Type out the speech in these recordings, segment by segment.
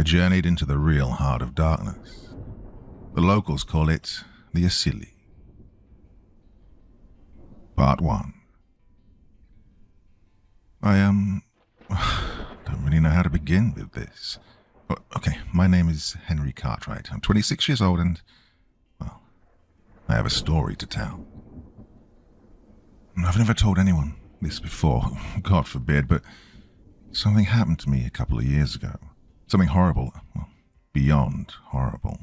journeyed into the real heart of darkness. The locals call it the Asili. Part 1. I don't really know how to begin with this. Okay, my name is Henry Cartwright. I'm 26 years old and, well, I have a story to tell. I've never told anyone this before, God forbid, but something happened to me a couple of years ago. Something horrible, well, beyond horrible.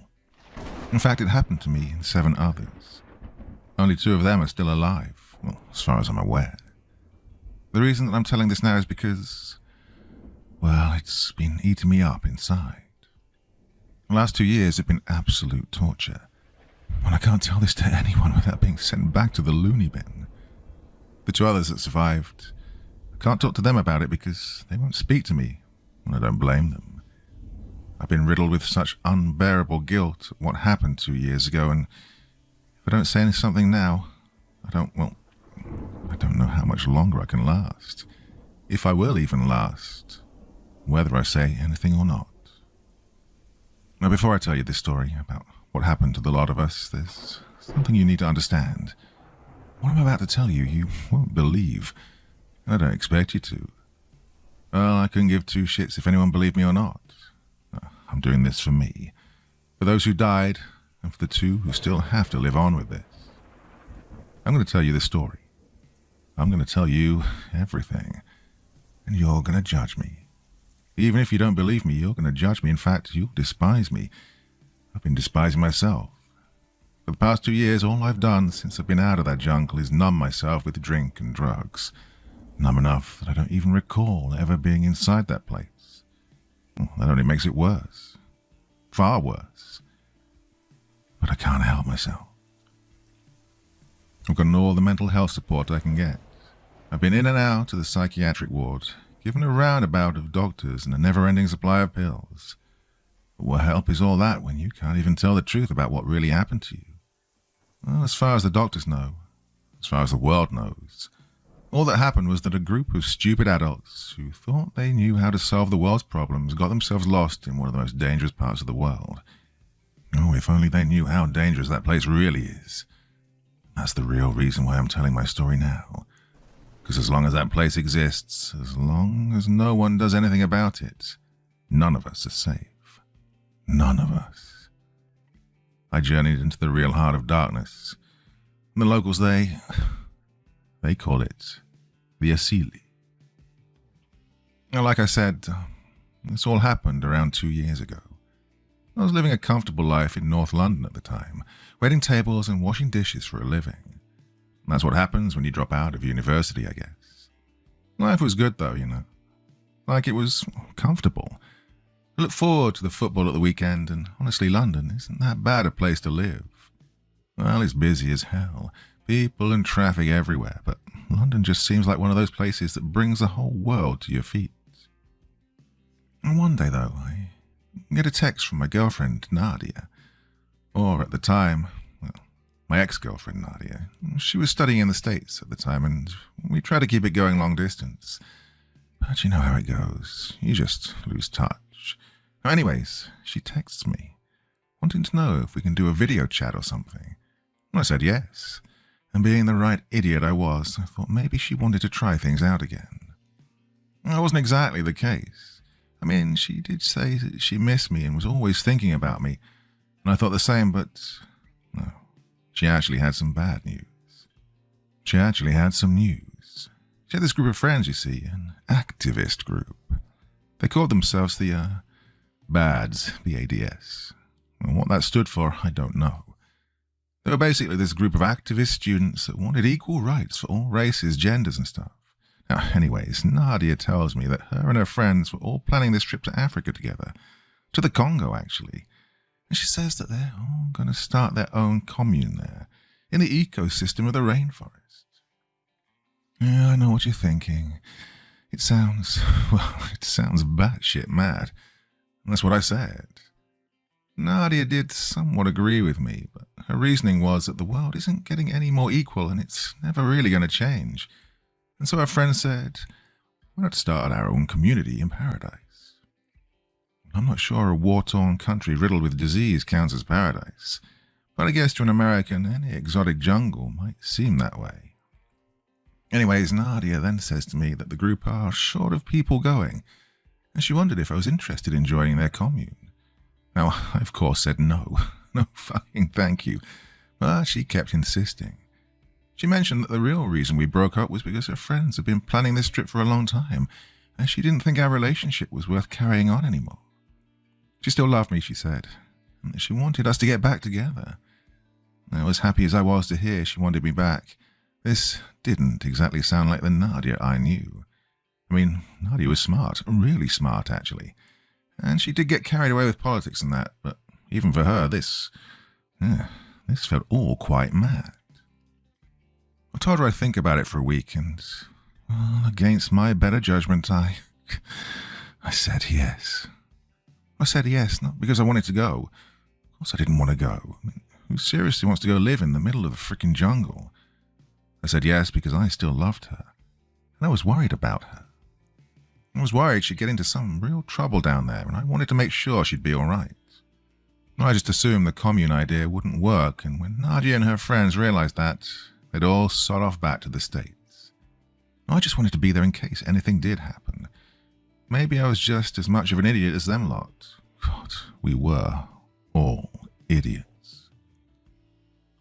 In fact, it happened to me and 7 others. Only 2 of them are still alive, well, as far as I'm aware. The reason that I'm telling this now is because, well, it's been eating me up inside. The last 2 years have been absolute torture. And I can't tell this to anyone without being sent back to the loony bin. The 2 others that survived, I can't talk to them about it because they won't speak to me, and I don't blame them. I've been riddled with such unbearable guilt at what happened 2 years ago, and if I don't say something now, I don't know how much longer I can last. If I will even last, whether I say anything or not. Now, before I tell you this story about what happened to the lot of us, there's something you need to understand. What I'm about to tell you, you won't believe, and I don't expect you to. Well, I couldn't give 2 shits if anyone believed me or not. I'm doing this for me, for those who died, and for the 2 who still have to live on with this. I'm going to tell you the story. I'm going to tell you everything, and you're going to judge me. Even if you don't believe me, you're going to judge me. In fact, you'll despise me. I've been despising myself. For the past 2 years, all I've done since I've been out of that jungle is numb myself with drink and drugs. Numb enough that I don't even recall ever being inside that place. Well, that only makes it worse. Far worse. But I can't help myself. I've gotten all the mental health support I can get. I've been in and out of the psychiatric ward, given a roundabout of doctors and a never-ending supply of pills. But what help is all that when you can't even tell the truth about what really happened to you? Well, as far as the doctors know, as far as the world knows, all that happened was that a group of stupid adults who thought they knew how to solve the world's problems got themselves lost in one of the most dangerous parts of the world. Oh, if only they knew how dangerous that place really is. That's the real reason why I'm telling my story now. Because as long as that place exists, as long as no one does anything about it, none of us are safe. None of us. I journeyed into the real heart of darkness. And the locals, they call it the Asili. Now, like I said, this all happened around 2 years ago. I was living a comfortable life in North London at the time, waiting tables and washing dishes for a living. That's what happens when you drop out of university, I guess. Life was good though, you know. Like it was comfortable. I looked forward to the football at the weekend, and honestly, London isn't that bad a place to live. Well, it's busy as hell. People and traffic everywhere, but London just seems like one of those places that brings the whole world to your feet. And one day, though, I get a text from my girlfriend, Nadia. Or at the time, well, my ex-girlfriend, Nadia. She was studying in the States at the time, and we tried to keep it going long distance. But you know how it goes. You just lose touch. Anyways, she texts me, wanting to know if we can do a video chat or something. I said yes. And being the right idiot I was, I thought maybe she wanted to try things out again. That wasn't exactly the case. I mean, she did say that she missed me and was always thinking about me, and I thought the same, but no, she actually had some bad news. She actually had some news. She had this group of friends, you see, an activist group. They called themselves the, BADS, B-A-D-S. And what that stood for, I don't know. They were basically this group of activist students that wanted equal rights for all races, genders and stuff. Now, anyways, Nadia tells me that her and her friends were all planning this trip to Africa together. To the Congo, actually. And she says that they're all going to start their own commune there, in the ecosystem of the rainforest. Yeah, I know what you're thinking. It sounds batshit mad. And that's what I said. Nadia did somewhat agree with me, but her reasoning was that the world isn't getting any more equal and it's never really going to change. And so her friend said, why not start our own community in paradise? I'm not sure a war-torn country riddled with disease counts as paradise, but I guess to an American, any exotic jungle might seem that way. Anyways, Nadia then says to me that the group are short of people going, and she wondered if I was interested in joining their commune. Now, I of course said no. No fucking thank you. But she kept insisting. She mentioned that the real reason we broke up was because her friends had been planning this trip for a long time, and she didn't think our relationship was worth carrying on anymore. She still loved me, she said, and that she wanted us to get back together. Now, as happy as I was to hear she wanted me back, this didn't exactly sound like the Nadia I knew. I mean, Nadia was smart, really smart actually, and she did get carried away with politics and that, but even for her, this felt all quite mad. I told her I'd think about it for a week, and, well, against my better judgment, I said yes. I said yes, not because I wanted to go. Of course I didn't want to go. I mean, who seriously wants to go live in the middle of the frickin' jungle? I said yes because I still loved her, and I was worried about her. I was worried she'd get into some real trouble down there, and I wanted to make sure she'd be all right. I just assumed the commune idea wouldn't work, and when Nadia and her friends realized that, they'd all sod off back to the States. I just wanted to be there in case anything did happen. Maybe I was just as much of an idiot as them lot. God, we were all idiots.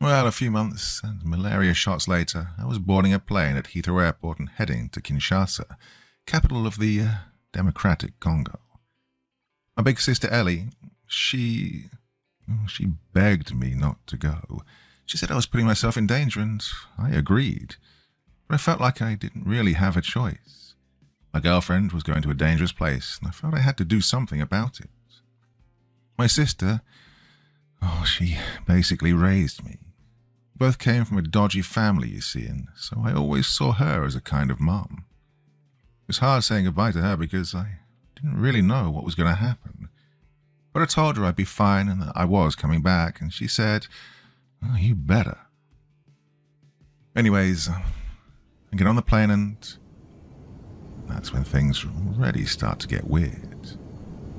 Well, a few months and malaria shots later, I was boarding a plane at Heathrow Airport and heading to Kinshasa, capital of the Democratic Congo. My big sister Ellie, she begged me not to go. She said I was putting myself in danger, and I agreed. But I felt like I didn't really have a choice. My girlfriend was going to a dangerous place, and I felt I had to do something about it. My sister, she basically raised me. We both came from a dodgy family, you see, and so I always saw her as a kind of mum. It was hard saying goodbye to her because I didn't really know what was going to happen. But I told her I'd be fine and that I was coming back, and she said, "Oh, you better." Anyways, I get on the plane, and that's when things already start to get weird.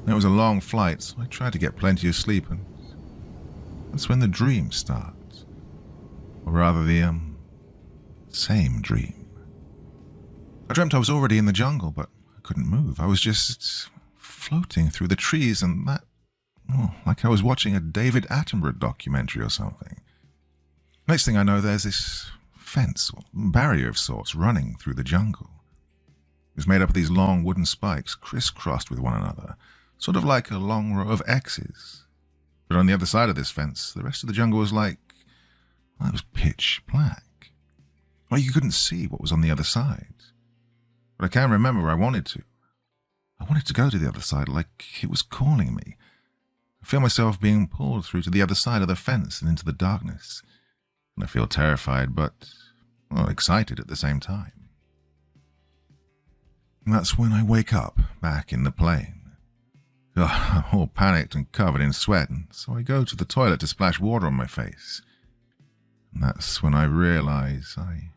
It was a long flight, so I tried to get plenty of sleep, and that's when the dreams start. Or rather, the same dream. I dreamt I was already in the jungle, but I couldn't move. I was just floating through the trees, and that, like I was watching a David Attenborough documentary or something. Next thing I know, there's this fence or barrier of sorts running through the jungle. It was made up of these long wooden spikes crisscrossed with one another, sort of like a long row of X's. But on the other side of this fence, the rest of the jungle was like, it was pitch black. Well, you couldn't see what was on the other side. But I can remember I wanted to. I wanted to go to the other side like it was calling me. I feel myself being pulled through to the other side of the fence and into the darkness. And I feel terrified, but, excited at the same time. And that's when I wake up, back in the plane. I'm all panicked and covered in sweat, and so I go to the toilet to splash water on my face. And that's when I realize I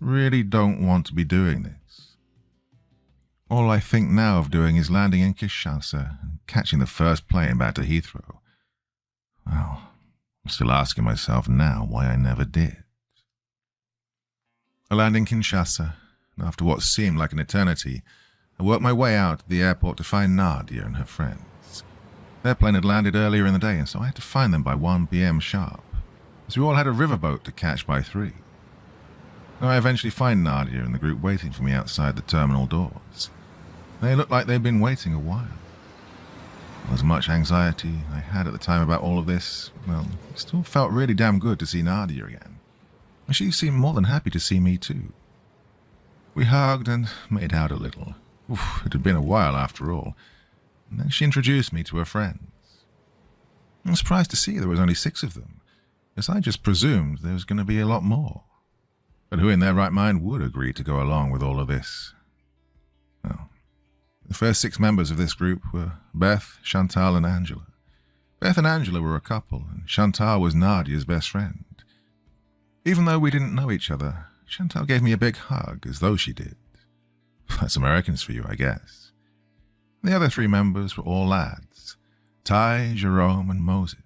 really don't want to be doing this. All I think now of doing is landing in Kinshasa and catching the first plane back to Heathrow. Well, I'm still asking myself now why I never did. I land in Kinshasa, and after what seemed like an eternity, I worked my way out to the airport to find Nadia and her friends. Their plane had landed earlier in the day, and so I had to find them by 1 p.m. sharp, as we all had a riverboat to catch by 3. I eventually find Nadia and the group waiting for me outside the terminal doors. They looked like they'd been waiting a while. As much anxiety I had at the time about all of this, it still felt really damn good to see Nadia again. And she seemed more than happy to see me too. We hugged and made out a little. It had been a while after all. And then she introduced me to her friends. I was surprised to see there was only 6 of them, as I just presumed there was going to be a lot more. But who in their right mind would agree to go along with all of this? Well, the first 6 members of this group were Beth, Chantal, and Angela. Beth and Angela were a couple, and Chantal was Nadia's best friend. Even though we didn't know each other, Chantal gave me a big hug, as though she did. That's Americans for you, I guess. The other 3 members were all lads. Ty, Jerome, and Moses.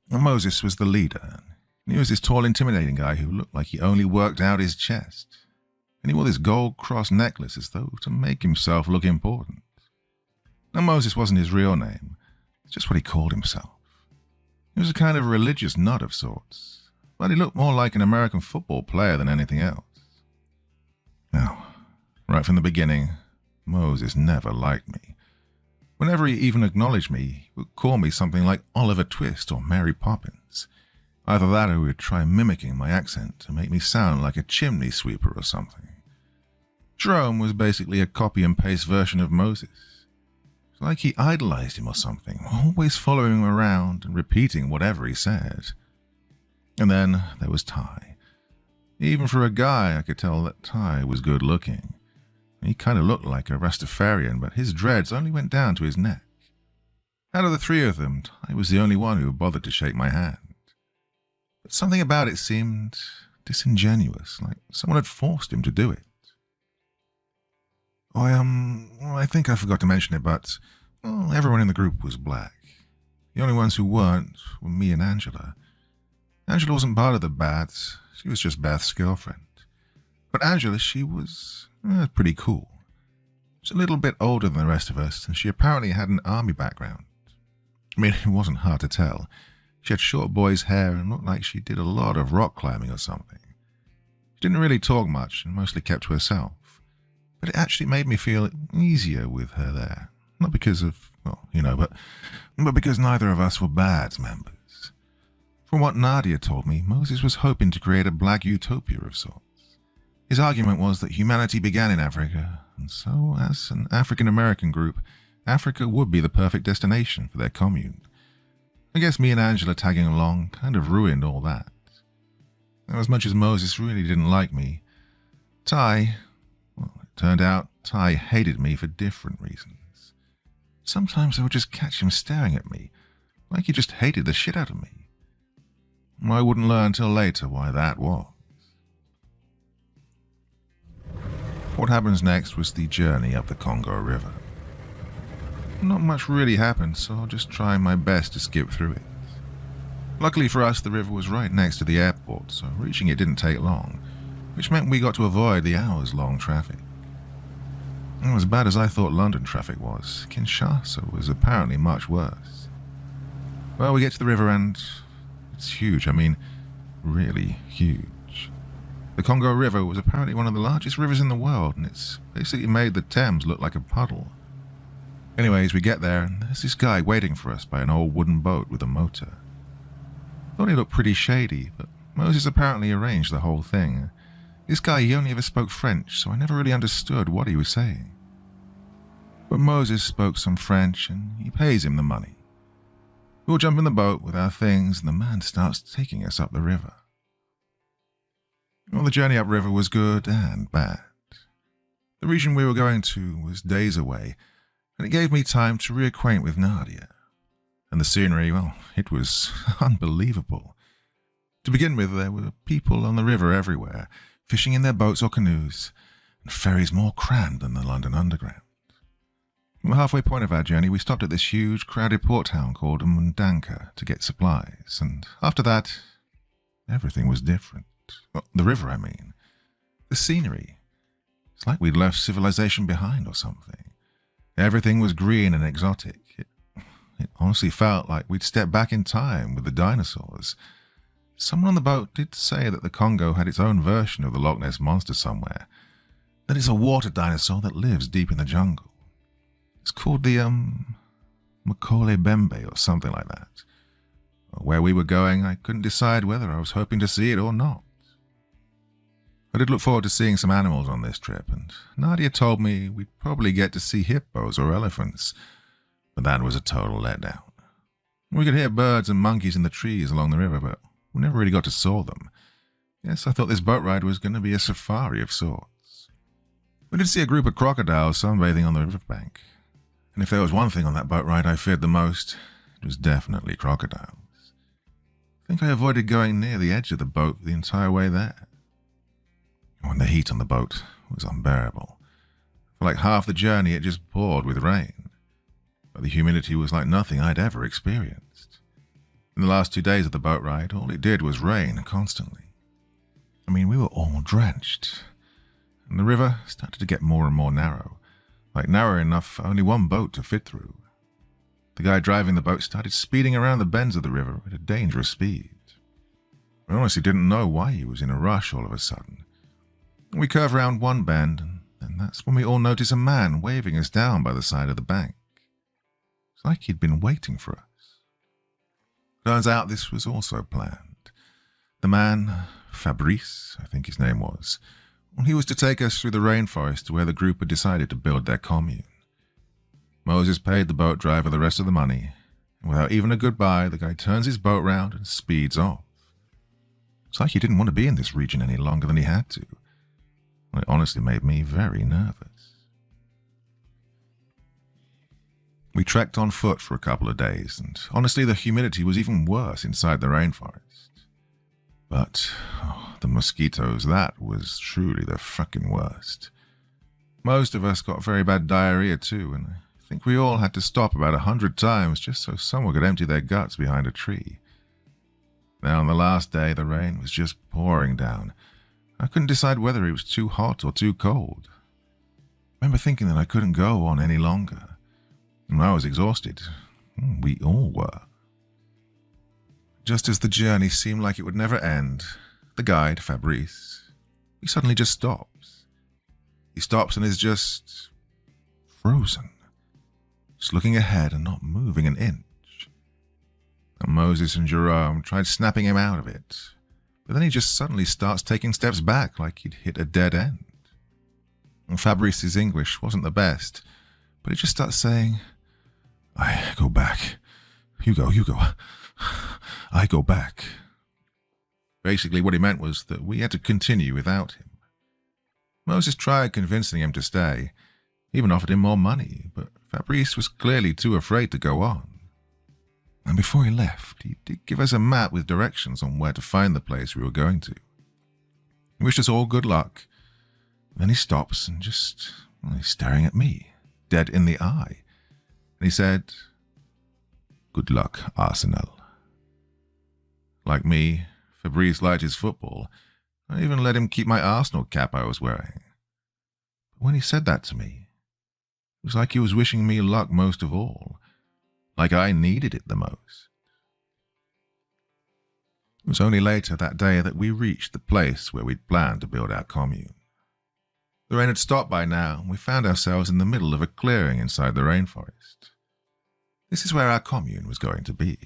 And Moses was the leader. He was this tall, intimidating guy who looked like he only worked out his chest. And he wore this gold cross necklace as though to make himself look important. Now, Moses wasn't his real name. It's just what he called himself. He was a kind of religious nut of sorts, but he looked more like an American football player than anything else. Now, right from the beginning, Moses never liked me. Whenever he even acknowledged me, he would call me something like Oliver Twist or Mary Poppins. Either that or he would try mimicking my accent to make me sound like a chimney sweeper or something. Jerome was basically a copy and paste version of Moses. It's like he idolized him or something, always following him around and repeating whatever he said. And then there was Ty. Even for a guy, I could tell that Ty was good looking. He kind of looked like a Rastafarian, but his dreads only went down to his neck. Out of the three of them, Ty was the only one who bothered to shake my hand. But something about it seemed disingenuous, like someone had forced him to do it. I think I forgot to mention it, but everyone in the group was black. The only ones who weren't were me and Angela. Angela wasn't part of the Bats. She was just Beth's girlfriend. But Angela, she was pretty cool. She was a little bit older than the rest of us, and she apparently had an army background. I mean, it wasn't hard to tell. She had short boy's hair and looked like she did a lot of rock climbing or something. She didn't really talk much and mostly kept to herself. But it actually made me feel easier with her there. Not because of, but because neither of us were Bats members. From what Nadia told me, Moses was hoping to create a black utopia of sorts. His argument was that humanity began in Africa, and so, as an African-American group, Africa would be the perfect destination for their commune. I guess me and Angela tagging along kind of ruined all that. Now, as much as Moses really didn't like me, Ty, it turned out Ty hated me for different reasons. Sometimes I would just catch him staring at me, like he just hated the shit out of me. I wouldn't learn till later why that was. What happens next was the journey up the Congo River. Not much really happened, so I'll just try my best to skip through it. Luckily for us, the river was right next to the airport, so reaching it didn't take long, which meant we got to avoid the hours-long traffic. And as bad as I thought London traffic was, Kinshasa was apparently much worse. Well, we get to the river and it's huge. I mean, really huge. The Congo River was apparently one of the largest rivers in the world, and it's basically made the Thames look like a puddle. Anyways, we get there, and there's this guy waiting for us by an old wooden boat with a motor. Thought he looked pretty shady, but Moses apparently arranged the whole thing. This guy, he only ever spoke French, so I never really understood what he was saying. But Moses spoke some French, and he pays him the money. We all jump in the boat with our things, and the man starts taking us up the river. Well, the journey upriver was good and bad. The region we were going to was days away, and it gave me time to reacquaint with Nadia. And the scenery, well, it was unbelievable. To begin with, there were people on the river everywhere, fishing in their boats or canoes, and ferries more crammed than the London Underground. On the halfway point of our journey, we stopped at this huge, crowded port town called Mundanka to get supplies, and after that, everything was different. Well, the river, I mean. The scenery. It's like we'd left civilization behind or something. Everything was green and exotic. It honestly felt like we'd stepped back in time with the dinosaurs. Someone on the boat did say that the Congo had its own version of the Loch Ness Monster somewhere. That it's a water dinosaur that lives deep in the jungle. It's called the, Makole Bembe or something like that. Where we were going, I couldn't decide whether I was hoping to see it or not. I did look forward to seeing some animals on this trip, and Nadia told me we'd probably get to see hippos or elephants, but that was a total letdown. We could hear birds and monkeys in the trees along the river, but we never really got to saw them. Yes, I thought this boat ride was going to be a safari of sorts. We did see a group of crocodiles sunbathing on the riverbank, and if there was one thing on that boat ride I feared the most, it was definitely crocodiles. I think I avoided going near the edge of the boat the entire way there. When the heat on the boat was unbearable. For like half the journey, it just poured with rain. but the humidity was like nothing I'd ever experienced. In the last 2 days of the boat ride, all it did was rain constantly. I mean, we were all drenched, and the river started to get more and more narrow, like narrow enough for only one boat to fit through. The guy driving the boat started speeding around the bends of the river at a dangerous speed. I honestly didn't know why he was in a rush all of a sudden. We curve around one bend, and that's when we all notice a man waving us down by the side of the bank. It's like he'd been waiting for us. Turns out this was also planned. The man, Fabrice, I think his name was, he was to take us through the rainforest to where the group had decided to build their commune. Moses paid the boat driver the rest of the money, and without even a goodbye, the guy turns his boat round and speeds off. It's like he didn't want to be in this region any longer than he had to. It honestly made me very nervous. We trekked on foot for a couple of days, and honestly the humidity was even worse inside the rainforest. But the mosquitoes, that was truly the fucking worst. Most of us got very bad diarrhea too, and I think we all had to stop about 100 times just so someone could empty their guts behind a tree. Now on the last day, the rain was just pouring down. I couldn't decide whether it was too hot or too cold. I remember thinking that I couldn't go on any longer. And I was exhausted. We all were. Just as the journey seemed like it would never end, the guide, Fabrice, he suddenly just stops. He stops and is just frozen, just looking ahead and not moving an inch. And Moses and Jerome tried snapping him out of it, but then he just suddenly starts taking steps back like he'd hit a dead end. And Fabrice's English wasn't the best, but he just starts saying, "I go back. You go. I go back." Basically, what he meant was that we had to continue without him. Moses tried convincing him to stay, even offered him more money, but Fabrice was clearly too afraid to go on. And before he left, he did give us a map with directions on where to find the place we were going to. He wished us all good luck. Then he stops and he's staring at me, dead in the eye. And he said, "Good luck, Arsenal." Like me, Fabrice liked his football. I even let him keep my Arsenal cap I was wearing. But when he said that to me, it was like he was wishing me luck most of all, like I needed it the most. It was only later that day that we reached the place where we'd planned to build our commune. The rain had stopped by now, and we found ourselves in the middle of a clearing inside the rainforest. This is where our commune was going to be.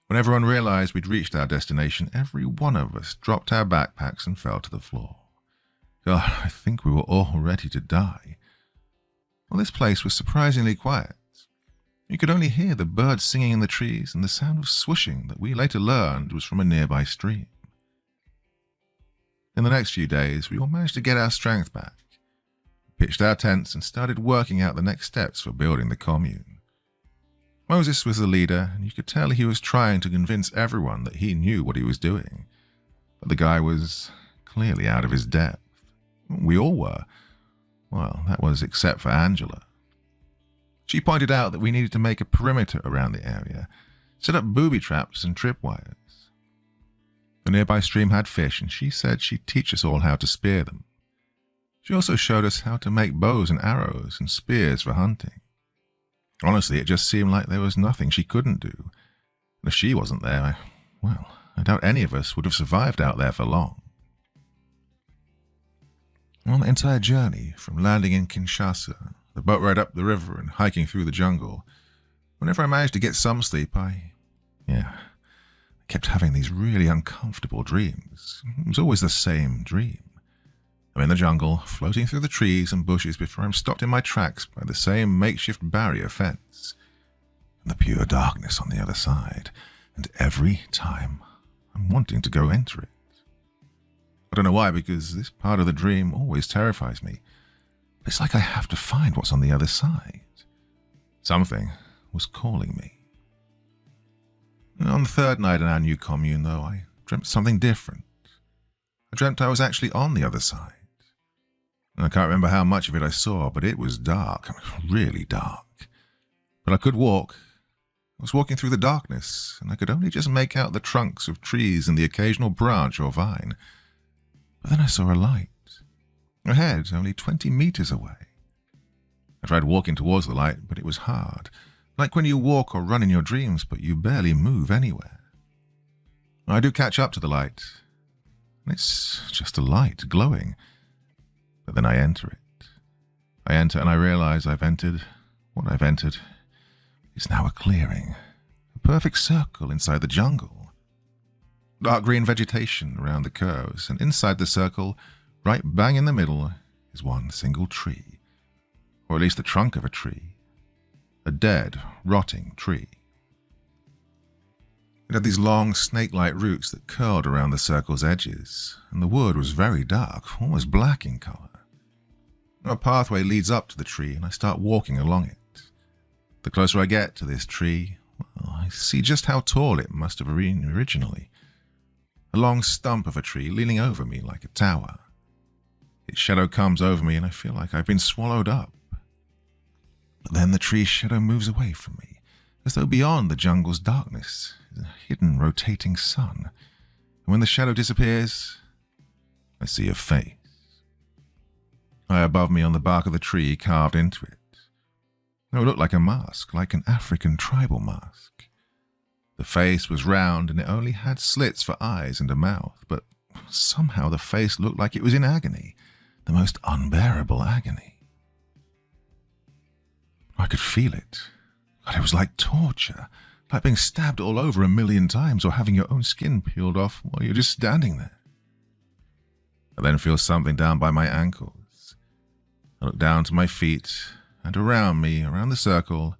When everyone realized we'd reached our destination, every one of us dropped our backpacks and fell to the floor. God, I think we were all ready to die. Well, this place was surprisingly quiet. You could only hear the birds singing in the trees and the sound of swooshing that we later learned was from a nearby stream. In the next few days, we all managed to get our strength back, pitched our tents, and started working out the next steps for building the commune. Moses was the leader, and you could tell he was trying to convince everyone that he knew what he was doing. But the guy was clearly out of his depth. We all were. Well, that was except for Angela. She pointed out that we needed to make a perimeter around the area, set up booby traps and tripwires. The nearby stream had fish, and she said she'd teach us all how to spear them. She also showed us how to make bows and arrows and spears for hunting. Honestly, it just seemed like there was nothing she couldn't do. And if she wasn't there, I doubt any of us would have survived out there for long. On the entire journey, from landing in Kinshasa, the boat ride up the river and hiking through the jungle, whenever I managed to get some sleep, I kept having these really uncomfortable dreams. It was always the same dream. I'm in the jungle, floating through the trees and bushes before I'm stopped in my tracks by the same makeshift barrier fence, and the pure darkness on the other side, and every time I'm wanting to go enter it. I don't know why, because this part of the dream always terrifies me. It's like I have to find what's on the other side. Something was calling me. On the third night in our new commune, though, I dreamt something different. I dreamt I was actually on the other side. I can't remember how much of it I saw, but it was dark, really dark. But I could walk. I was walking through the darkness, and I could only just make out the trunks of trees and the occasional branch or vine. But then I saw a light. Ahead, only 20 meters away. I tried walking towards the light, but it was hard. Like when you walk or run in your dreams, but you barely move anywhere. I do catch up to the light. It's just a light, glowing. But then I enter it. I enter and I realize I've entered what I've entered. It's now a clearing. A perfect circle inside the jungle. Dark green vegetation around the curves, and inside the circle, right bang in the middle, is one single tree. Or at least the trunk of a tree. A dead, rotting tree. It had these long, snake-like roots that curled around the circle's edges, and the wood was very dark, almost black in color. A pathway leads up to the tree, and I start walking along it. The closer I get to this tree, well, I see just how tall it must have been originally. A long stump of a tree leaning over me like a tower. Its shadow comes over me, and I feel like I've been swallowed up. But then the tree's shadow moves away from me, as though beyond the jungle's darkness is a hidden, rotating sun. And when the shadow disappears, I see a face. High above me on the bark of the tree, carved into it. It looked like a mask, like an African tribal mask. The face was round and it only had slits for eyes and a mouth, but somehow the face looked like it was in agony, the most unbearable agony. I could feel it. God, it was like torture, like being stabbed all over 1,000,000 times or having your own skin peeled off while you're just standing there. I then feel something down by my ankles. I look down to my feet, and around me, around the circle,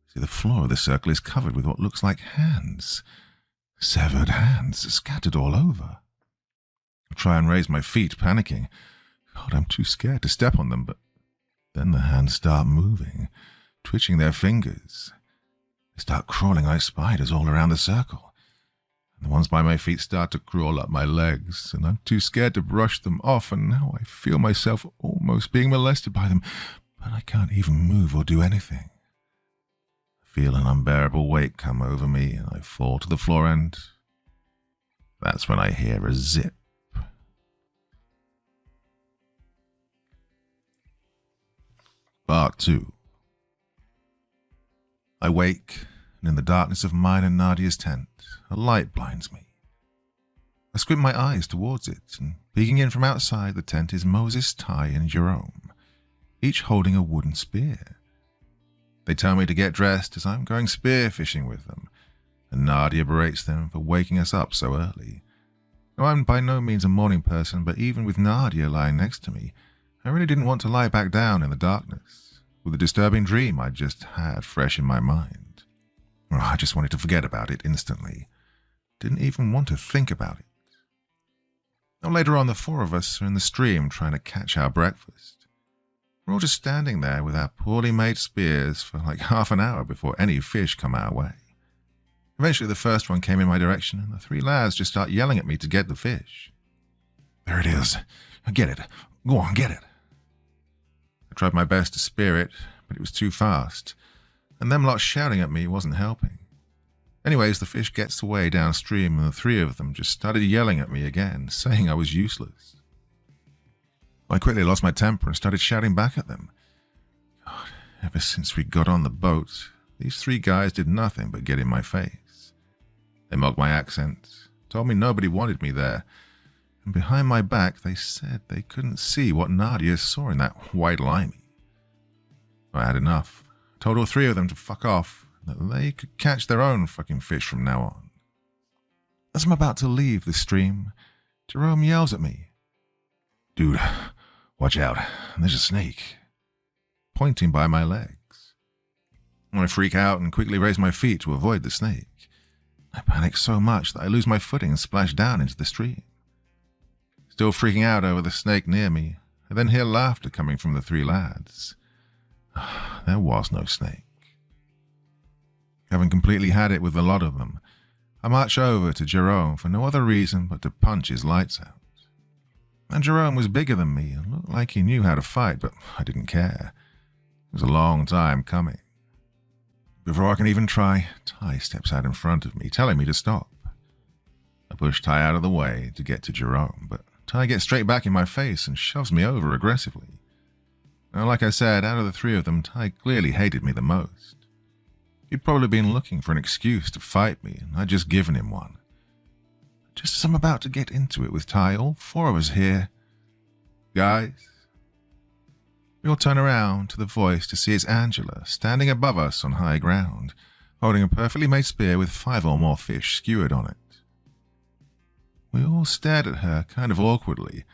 see the floor of the circle is covered with what looks like hands. Severed hands scattered all over. I try and raise my feet, panicking. God, I'm too scared to step on them, but then the hands start moving, twitching their fingers. They start crawling like spiders all around the circle. And the ones by my feet start to crawl up my legs, and I'm too scared to brush them off, and now I feel myself almost being molested by them, but I can't even move or do anything. I feel an unbearable weight come over me, and I fall to the floor, and that's when I hear a zip. Part 2. I wake, and in the darkness of mine and Nadia's tent, a light blinds me. I squint my eyes towards it, and peeking in from outside the tent is Moses, Ty, and Jerome, each holding a wooden spear. They tell me to get dressed as I'm going spear fishing with them, and Nadia berates them for waking us up so early. Now, I'm by no means a morning person, but even with Nadia lying next to me, I really didn't want to lie back down in the darkness, with the disturbing dream I'd just had fresh in my mind. I just wanted to forget about it instantly. Didn't even want to think about it. Now, later on, the four of us are in the stream trying to catch our breakfast. We're all just standing there with our poorly made spears for like half an hour before any fish come our way. Eventually, the first one came in my direction, and the three lads just start yelling at me to get the fish. There it is. Get it. Go on, get it. I tried my best to spear it, but it was too fast, and them lot shouting at me wasn't helping. Anyways, the fish gets away downstream, and the three of them just started yelling at me again, saying I was useless. I quickly lost my temper and started shouting back at them. God, ever since we got on the boat, these three guys did nothing but get in my face. They mocked my accent, told me nobody wanted me there, and behind my back they said they couldn't see what Nadia saw in that white limey. I had enough. I told all three of them to fuck off, that they could catch their own fucking fish from now on. As I'm about to leave the stream, Jerome yells at me. Dude, watch out, there's a snake, pointing by my legs. I freak out and quickly raise my feet to avoid the snake. I panic so much that I lose my footing and splash down into the stream. Still freaking out over the snake near me, I then hear laughter coming from the three lads. There was no snake. Having completely had it with a lot of them, I march over to Jerome for no other reason but to punch his lights out. And Jerome was bigger than me and looked like he knew how to fight, but I didn't care. It was a long time coming. Before I can even try, Ty steps out in front of me, telling me to stop. I push Ty out of the way to get to Jerome, but Ty gets straight back in my face and shoves me over aggressively. Now, like I said, out of the three of them, Ty clearly hated me the most. He'd probably been looking for an excuse to fight me, and I'd just given him one. Just as I'm about to get into it with Ty, all four of us hear, "Guys." We all turn around to the voice to see it's Angela, standing above us on high ground, holding a perfectly made spear with 5 or more fish skewered on it. We all stared at her kind of awkwardly,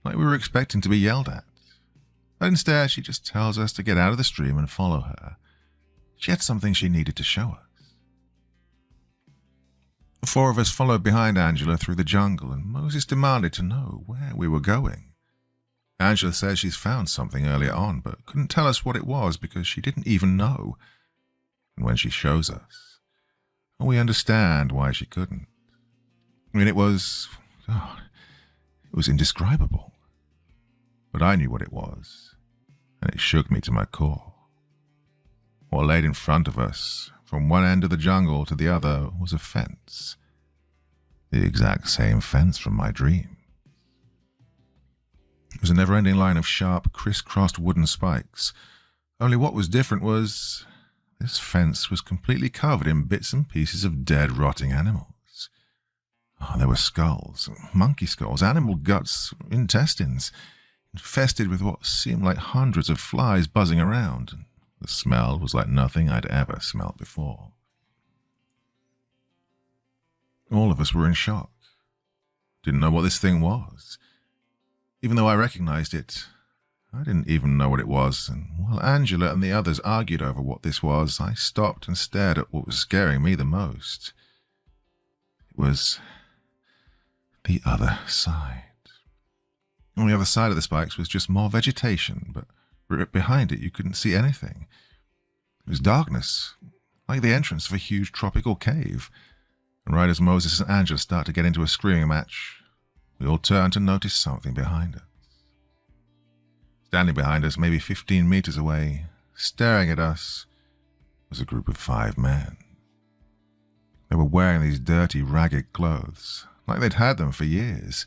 like we were expecting to be yelled at. But instead, she just tells us to get out of the stream and follow her. She had something she needed to show us. The four of us followed behind Angela through the jungle, and Moses demanded to know where we were going. Angela says she's found something earlier on, but couldn't tell us what it was because she didn't even know. And when she shows us, we understand why she couldn't. I mean, it was indescribable. But I knew what it was, and it shook me to my core. What laid in front of us, from one end of the jungle to the other, was a fence. The exact same fence from my dream. It was a never-ending line of sharp, criss-crossed wooden spikes. Only what was different was this fence was completely covered in bits and pieces of dead, rotting animals. There were skulls, monkey skulls, animal guts, intestines, infested with what seemed like hundreds of flies buzzing around. The smell was like nothing I'd ever smelled before. All of us were in shock. Didn't know what this thing was. Even though I recognized it, I didn't even know what it was, and while Angela and the others argued over what this was, I stopped and stared at what was scaring me the most. It was the other side. On the other side of the spikes was just more vegetation, but behind it you couldn't see anything. It was darkness, like the entrance of a huge tropical cave. And right as Moses and Angela start to get into a screaming match, we all turned to notice something behind us. Standing behind us, maybe 15 meters away, staring at us, was a group of 5 men. They were wearing these dirty, ragged clothes, like they'd had them for years,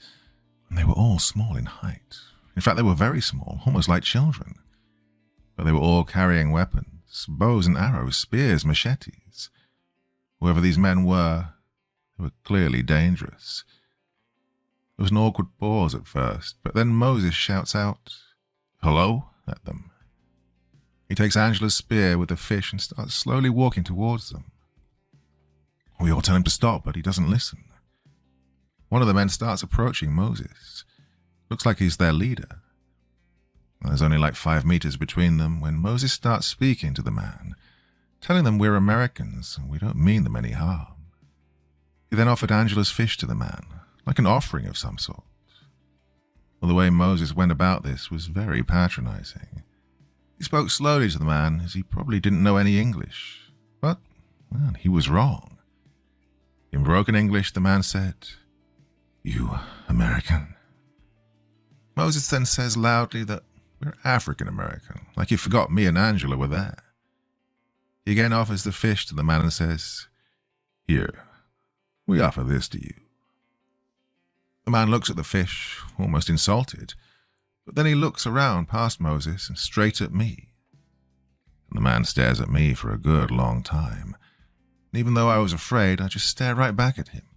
and they were all small in height. In fact, they were very small, almost like children. But they were all carrying weapons, bows and arrows, spears, machetes. Whoever these men were, they were clearly dangerous. There was an awkward pause at first, but then Moses shouts out, "Hello?" at them. He takes Angela's spear with the fish and starts slowly walking towards them. We all tell him to stop, but he doesn't listen. One of the men starts approaching Moses. Looks like he's their leader. There's only like 5 meters between them when Moses starts speaking to the man, telling them we're Americans and we don't mean them any harm. He then offered Angela's fish to the man, like an offering of some sort. Well, the way Moses went about this was very patronizing. He spoke slowly to the man as he probably didn't know any English, but well, he was wrong. In broken English, the man said, "You American." Moses then says loudly that we're African American, like he forgot me and Angela were there. He again offers the fish to the man and says, "Here, we offer this to you." The man looks at the fish, almost insulted, but then he looks around past Moses and straight at me. And the man stares at me for a good long time, and even though I was afraid, I just stared right back at him.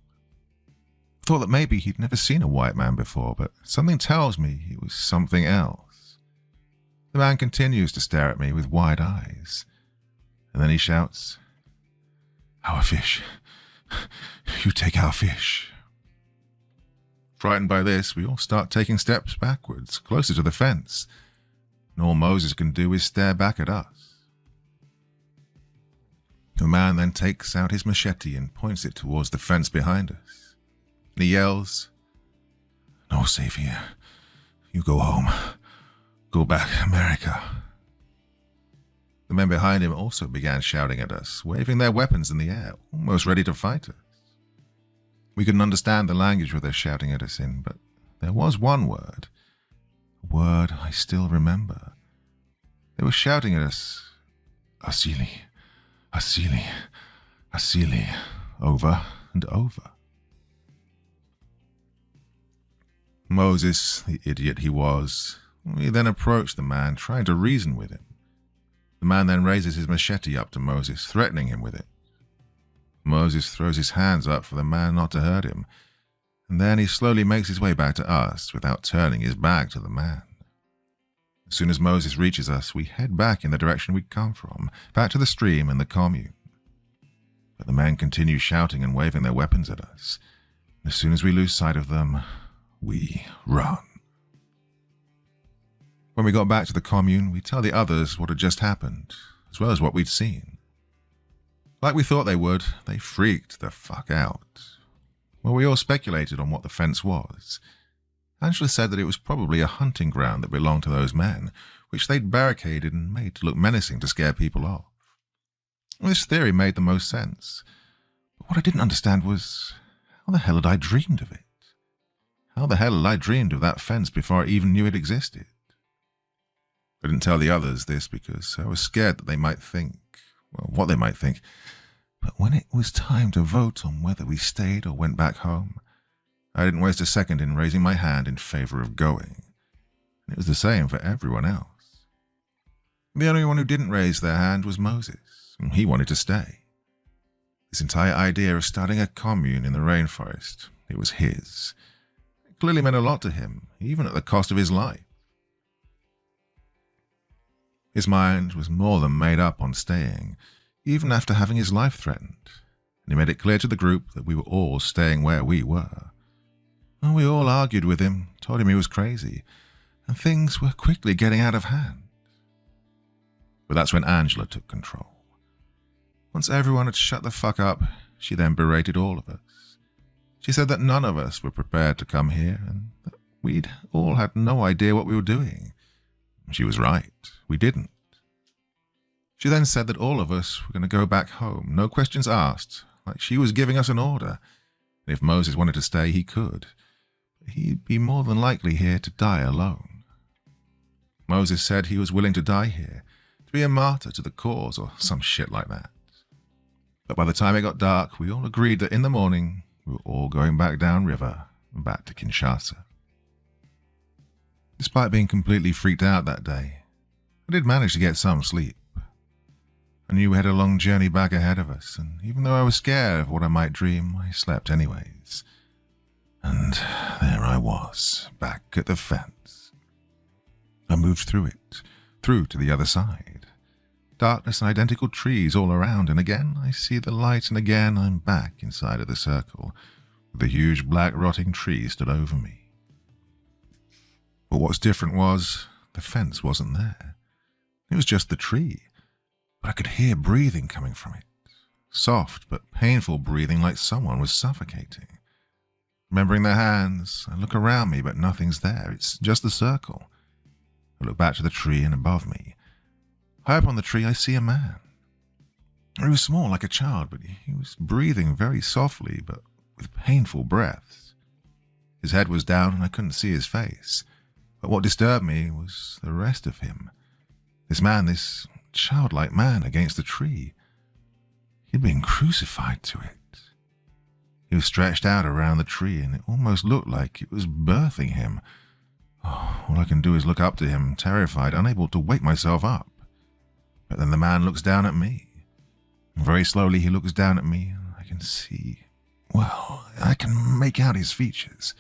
I thought that maybe he'd never seen a white man before, but something tells me he was something else. The man continues to stare at me with wide eyes, and then he shouts, "Our fish! You take our fish!" Frightened by this, we all start taking steps backwards, closer to the fence, and all Moses can do is stare back at us. The man then takes out his machete and points it towards the fence behind us. And he yells, "No safe here. You go home. Go back, America." The men behind him also began shouting at us, waving their weapons in the air, almost ready to fight us. We couldn't understand the language they're shouting at us in, but there was one word, a word I still remember. They were shouting at us, "Asili, Asili, Asili, over and over. Moses, the idiot he was, he then approached the man, trying to reason with him. The man then raises his machete up to Moses, threatening him with it. Moses throws his hands up for the man not to hurt him, and then he slowly makes his way back to us without turning his back to the man. As soon as Moses reaches us, we head back in the direction we'd come from, back to the stream and the commune. But the men continue shouting and waving their weapons at us. As soon as we lose sight of them, we run. When we got back to the commune, we tell the others what had just happened, as well as what we'd seen. Like we thought they would, they freaked the fuck out. Well, we all speculated on what the fence was. Angela said that it was probably a hunting ground that belonged to those men, which they'd barricaded and made to look menacing to scare people off. This theory made the most sense, but what I didn't understand was, how the hell had I dreamed of it? How the hell had I dreamed of that fence before I even knew it existed? I didn't tell the others this because I was scared that they might think, well, what they might think. But when it was time to vote on whether we stayed or went back home, I didn't waste a second in raising my hand in favor of going. And it was the same for everyone else. The only one who didn't raise their hand was Moses, and he wanted to stay. This entire idea of starting a commune in the rainforest, it was his. It clearly meant a lot to him, even at the cost of his life. His mind was more than made up on staying, even after having his life threatened, and he made it clear to the group that we were all staying where we were. And we all argued with him, told him he was crazy, and things were quickly getting out of hand. But that's when Angela took control. Once everyone had shut the fuck up, she then berated all of us. She said that none of us were prepared to come here, and that we'd all had no idea what we were doing. She was right. We didn't. She then said that all of us were going to go back home, no questions asked, like she was giving us an order. And if Moses wanted to stay, he could. But he'd be more than likely here to die alone. Moses said he was willing to die here, to be a martyr to the cause or some shit like that. But by the time it got dark, we all agreed that in the morning, we were all going back downriver and back to Kinshasa. Despite being completely freaked out that day, I did manage to get some sleep. I knew we had a long journey back ahead of us, and even though I was scared of what I might dream, I slept anyways. And there I was, back at the fence. I moved through it, through to the other side. Darkness and identical trees all around, and again I see the light, and again I'm back inside of the circle, with the huge black rotting tree stood over me. But what's different was, the fence wasn't there. It was just the tree, but I could hear breathing coming from it. Soft but painful breathing like someone was suffocating. Remembering their hands, I look around me but nothing's there, it's just the circle. I look back to the tree and above me. High up on the tree I see a man. He was small like a child, but he was breathing very softly but with painful breaths. His head was down and I couldn't see his face. But what disturbed me was the rest of him. This man, this childlike man against the tree. He'd been crucified to it. He was stretched out around the tree, and it almost looked like it was birthing him. Oh, all I can do is look up to him, terrified, unable to wake myself up. But then the man looks down at me. And very slowly he looks down at me, and I can see, well, I can make out his features.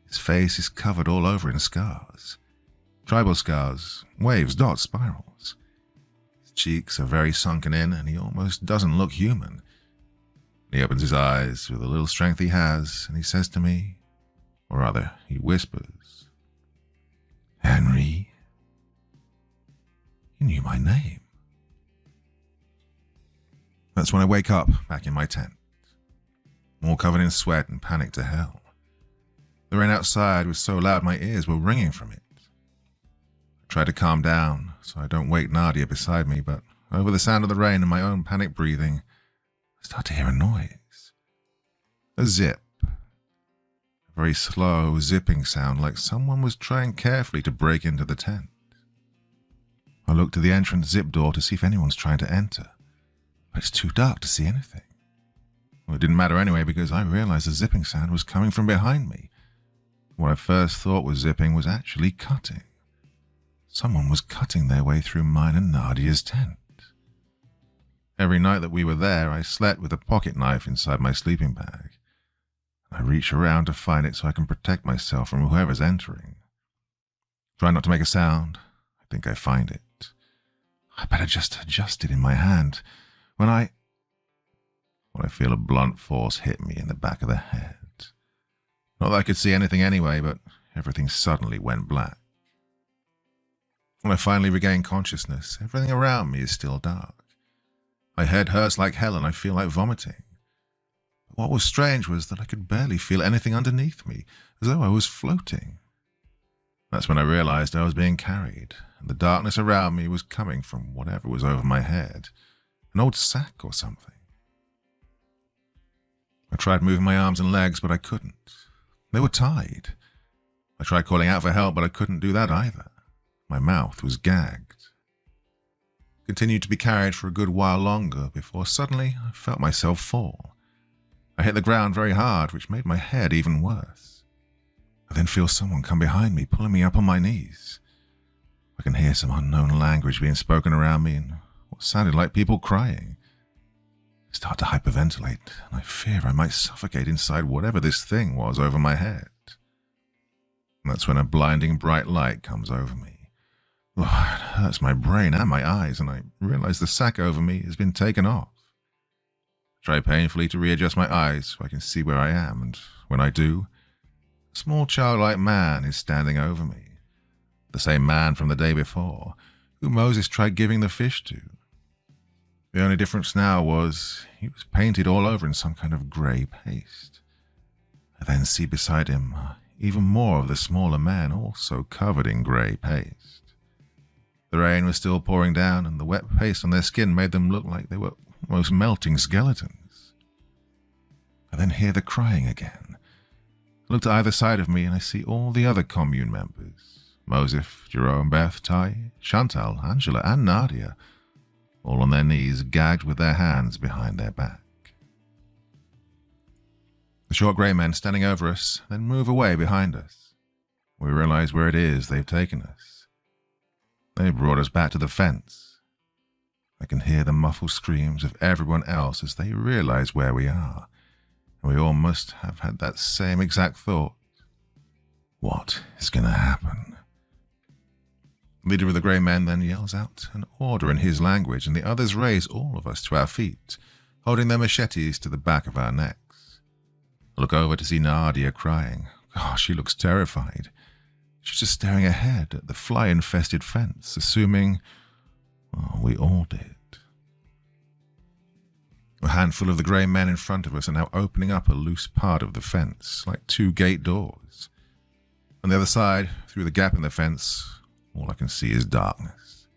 His face is covered all over in scars. Tribal scars, waves, dots, spirals. His cheeks are very sunken in, and he almost doesn't look human. He opens his eyes with the little strength he has, and he says to me, or rather, he whispers, "Henry." He knew my name. That's when I wake up back in my tent, all covered in sweat and panic to hell. The rain outside was so loud my ears were ringing from it. I try to calm down so I don't wake Nadia beside me, but over the sound of the rain and my own panic breathing, I start to hear a noise. A zip. A very slow, zipping sound like someone was trying carefully to break into the tent. I look to the entrance zip door to see if anyone's trying to enter. But it's too dark to see anything. Well, it didn't matter anyway because I realized the zipping sound was coming from behind me. What I first thought was zipping was actually cutting. Someone was cutting their way through mine and Nadia's tent. Every night that we were there, I slept with a pocket knife inside my sleeping bag. I reach around to find it so I can protect myself from whoever's entering. Try not to make a sound. I think I find it. I better just adjust it in my hand when I feel a blunt force hit me in the back of the head. Not that I could see anything anyway, but everything suddenly went black. When I finally regain consciousness, everything around me is still dark. My head hurts like hell and I feel like vomiting. But what was strange was that I could barely feel anything underneath me, as though I was floating. That's when I realized I was being carried, and the darkness around me was coming from whatever was over my head, an old sack or something. I tried moving my arms and legs, but I couldn't. They were tied. I tried calling out for help, but I couldn't do that either. My mouth was gagged. I continued to be carried for a good while longer before suddenly I felt myself fall. I hit the ground very hard, which made my head even worse. I then feel someone come behind me, pulling me up on my knees. I can hear some unknown language being spoken around me and what sounded like people crying. I start to hyperventilate, and I fear I might suffocate inside whatever this thing was over my head. And that's when a blinding bright light comes over me. Oh, it hurts my brain and my eyes, and I realize the sack over me has been taken off. I try painfully to readjust my eyes so I can see where I am, and when I do, a small childlike man is standing over me. The same man from the day before, who Moses tried giving the fish to. The only difference now was he was painted all over in some kind of grey paste. I then see beside him even more of the smaller man, also covered in grey paste. The rain was still pouring down, and the wet paste on their skin made them look like they were almost melting skeletons. I then hear the crying again. I look to either side of me, and I see all the other commune members, Mosif, Jerome, Beth, Ty, Chantal, Angela, and Nadia, all on their knees, gagged with their hands behind their back. The short grey men standing over us then move away behind us. We realize where it is they've taken us. They brought us back to the fence. I can hear the muffled screams of everyone else as they realize where we are, and we all must have had that same exact thought. What is going to happen? The leader of the grey men then yells out an order in his language, and the others raise all of us to our feet, holding their machetes to the back of our necks. I look over to see Nadia crying. Oh, she looks terrified. She's just staring ahead at the fly-infested fence, assuming, we all did. A handful of the grey men in front of us are now opening up a loose part of the fence, like two gate doors. On the other side, through the gap in the fence, all I can see is darkness.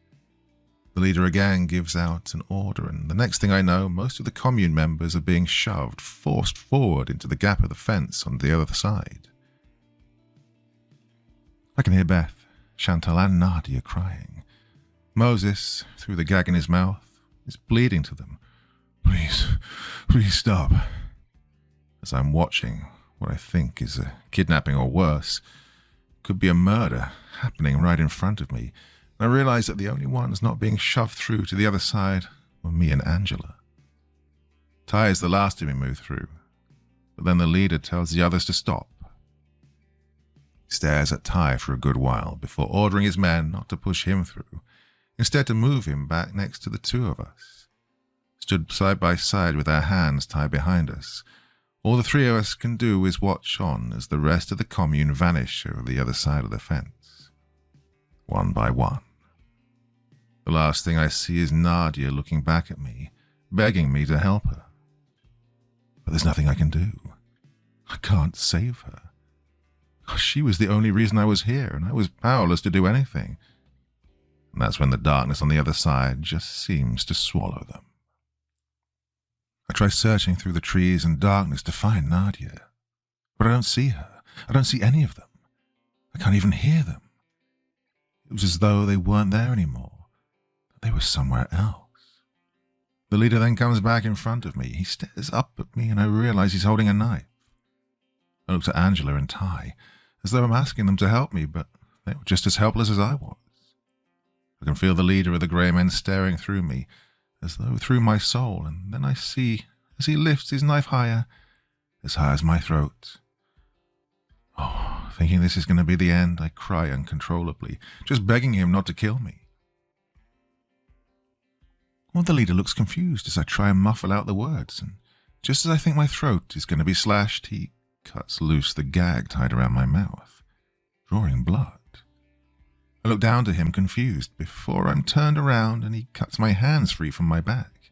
The leader again gives out an order, and the next thing I know, most of the commune members are being shoved, forced forward into the gap of the fence on the other side. I can hear Beth, Chantal, and Nadia crying. Moses, through the gag in his mouth, is bleeding to them. Please stop. As I'm watching what I think is a kidnapping or worse, could be a murder happening right in front of me, and I realize that the only ones not being shoved through to the other side were me and Angela. Ty is the last to be moved through, but then the leader tells the others to stop. He stares at Ty for a good while before ordering his men not to push him through, instead to move him back next to the two of us. Stood side by side with our hands tied behind us, all the three of us can do is watch on as the rest of the commune vanish over the other side of the fence, one by one. The last thing I see is Nadia looking back at me, begging me to help her. But there's nothing I can do. I can't save her. She was the only reason I was here, and I was powerless to do anything. And that's when the darkness on the other side just seems to swallow them. I try searching through the trees and darkness to find Nadia, but I don't see her. I don't see any of them. I can't even hear them. It was as though they weren't there anymore, that they were somewhere else. The leader then comes back in front of me. He stares up at me and I realize he's holding a knife. I looked at Angela and Ty, as though I'm asking them to help me, but they were just as helpless as I was. I can feel the leader of the grey men staring through me, as though through my soul, and then I see, as he lifts his knife higher, as high as my throat. Oh, thinking this is going to be the end, I cry uncontrollably, just begging him not to kill me. Well, the leader looks confused as I try and muffle out the words, and just as I think my throat is going to be slashed, he cuts loose the gag tied around my mouth, drawing blood. I look down to him confused before I'm turned around and he cuts my hands free from my back.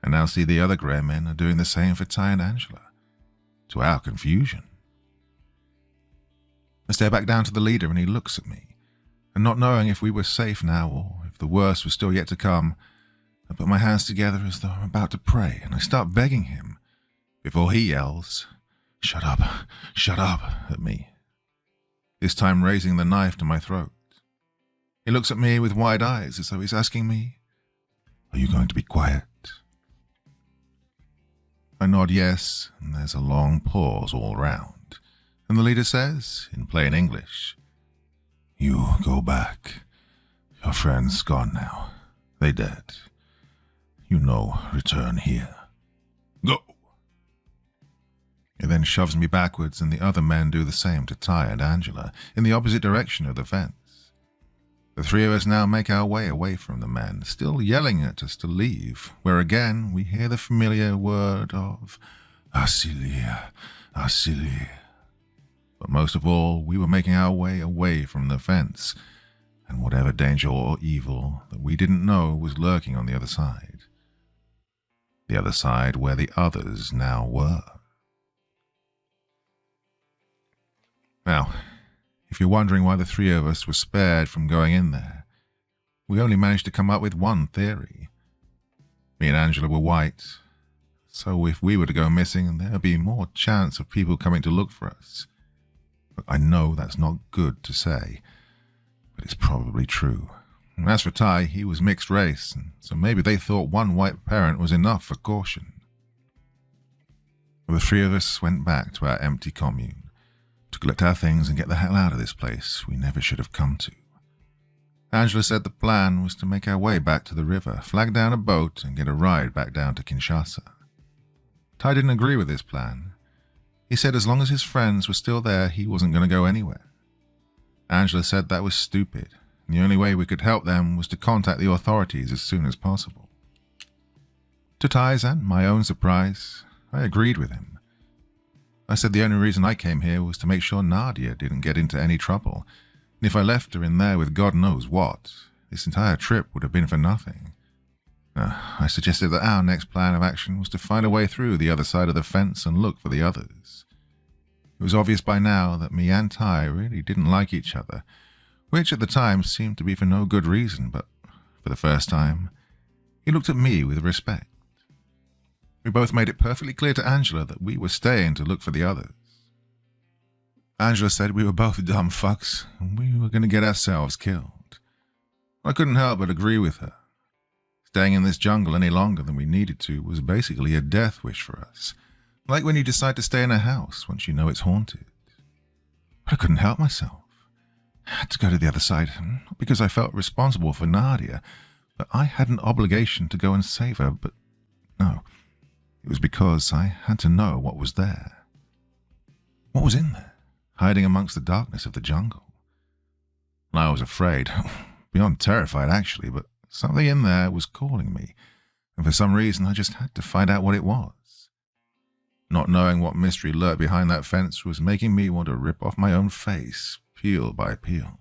I now see the other grey men are doing the same for Ty and Angela, to our confusion. I stare back down to the leader and he looks at me, and not knowing if we were safe now or if the worst was still yet to come, I put my hands together as though I'm about to pray, and I start begging him, before he yells, shut up, at me, this time raising the knife to my throat. He looks at me with wide eyes as though he's asking me, are you going to be quiet? I nod yes, and there's a long pause all round, and the leader says, in plain English, you go back. Your friend's gone now. They dead. You know, return here. Go! He then shoves me backwards, and the other men do the same to Ty and Angela, in the opposite direction of the fence. The three of us now make our way away from the men, still yelling at us to leave, where again we hear the familiar word of Asilia, Asilia. But most of all, we were making our way away from the fence, and whatever danger or evil that we didn't know was lurking on the other side. The other side where the others now were. Now, if you're wondering why the three of us were spared from going in there, we only managed to come up with one theory. Me and Angela were white, so if we were to go missing, there'd be more chance of people coming to look for us. But I know that's not good to say, but it's probably true. And as for Ty, he was mixed race, and so maybe they thought one white parent was enough for caution. The three of us went back to our empty commune, to collect our things and get the hell out of this place we never should have come to. Angela said the plan was to make our way back to the river, flag down a boat, and get a ride back down to Kinshasa. Ty didn't agree with this plan. He said as long as his friends were still there, he wasn't going to go anywhere. Angela said that was stupid, and the only way we could help them was to contact the authorities as soon as possible. To Ty's and my own surprise, I agreed with him. I said the only reason I came here was to make sure Nadia didn't get into any trouble, and if I left her in there with God knows what, this entire trip would have been for nothing. I suggested that our next plan of action was to find a way through the other side of the fence and look for the others. It was obvious by now that me and Ty really didn't like each other, which at the time seemed to be for no good reason, but for the first time, he looked at me with respect. We both made it perfectly clear to Angela that we were staying to look for the others. Angela said we were both dumb fucks, and we were going to get ourselves killed. I couldn't help but agree with her. Staying in this jungle any longer than we needed to was basically a death wish for us, like when you decide to stay in a house once you know it's haunted. But I couldn't help myself. I had to go to the other side, not because I felt responsible for Nadia, but I had an obligation to go and save her, but no, it was because I had to know what was there. What was in there, hiding amongst the darkness of the jungle? I was afraid, beyond terrified actually, but something in there was calling me, and for some reason I just had to find out what it was. Not knowing what mystery lurked behind that fence was making me want to rip off my own face, peel by peel.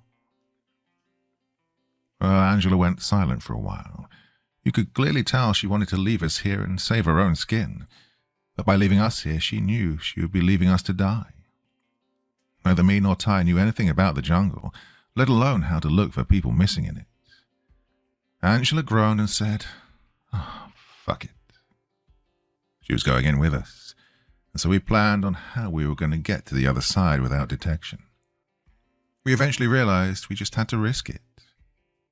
Angela went silent for a while. You could clearly tell she wanted to leave us here and save her own skin, but by leaving us here she knew she would be leaving us to die. Neither me nor Ty knew anything about the jungle, let alone how to look for people missing in it. Angela groaned and said, "Oh, fuck it." She was going in with us, and so we planned on how we were going to get to the other side without detection. We eventually realized we just had to risk it.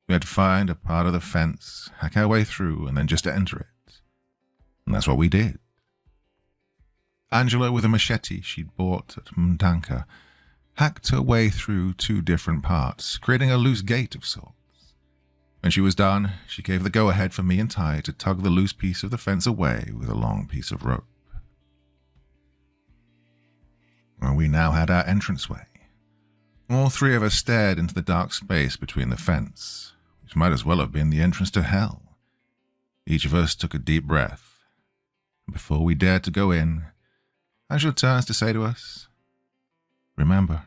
We had to find a part of the fence, hack our way through, and then just enter it. And that's what we did. Angela, with a machete she'd bought at Mdanka, hacked her way through 2 different parts, creating a loose gate of sorts. When she was done, she gave the go-ahead for me and Ty to tug the loose piece of the fence away with a long piece of rope. Well, we now had our entranceway. All 3 of us stared into the dark space between the fence, which might as well have been the entrance to hell. Each of us took a deep breath, and before we dared to go in, Angela turns to say to us, "Remember,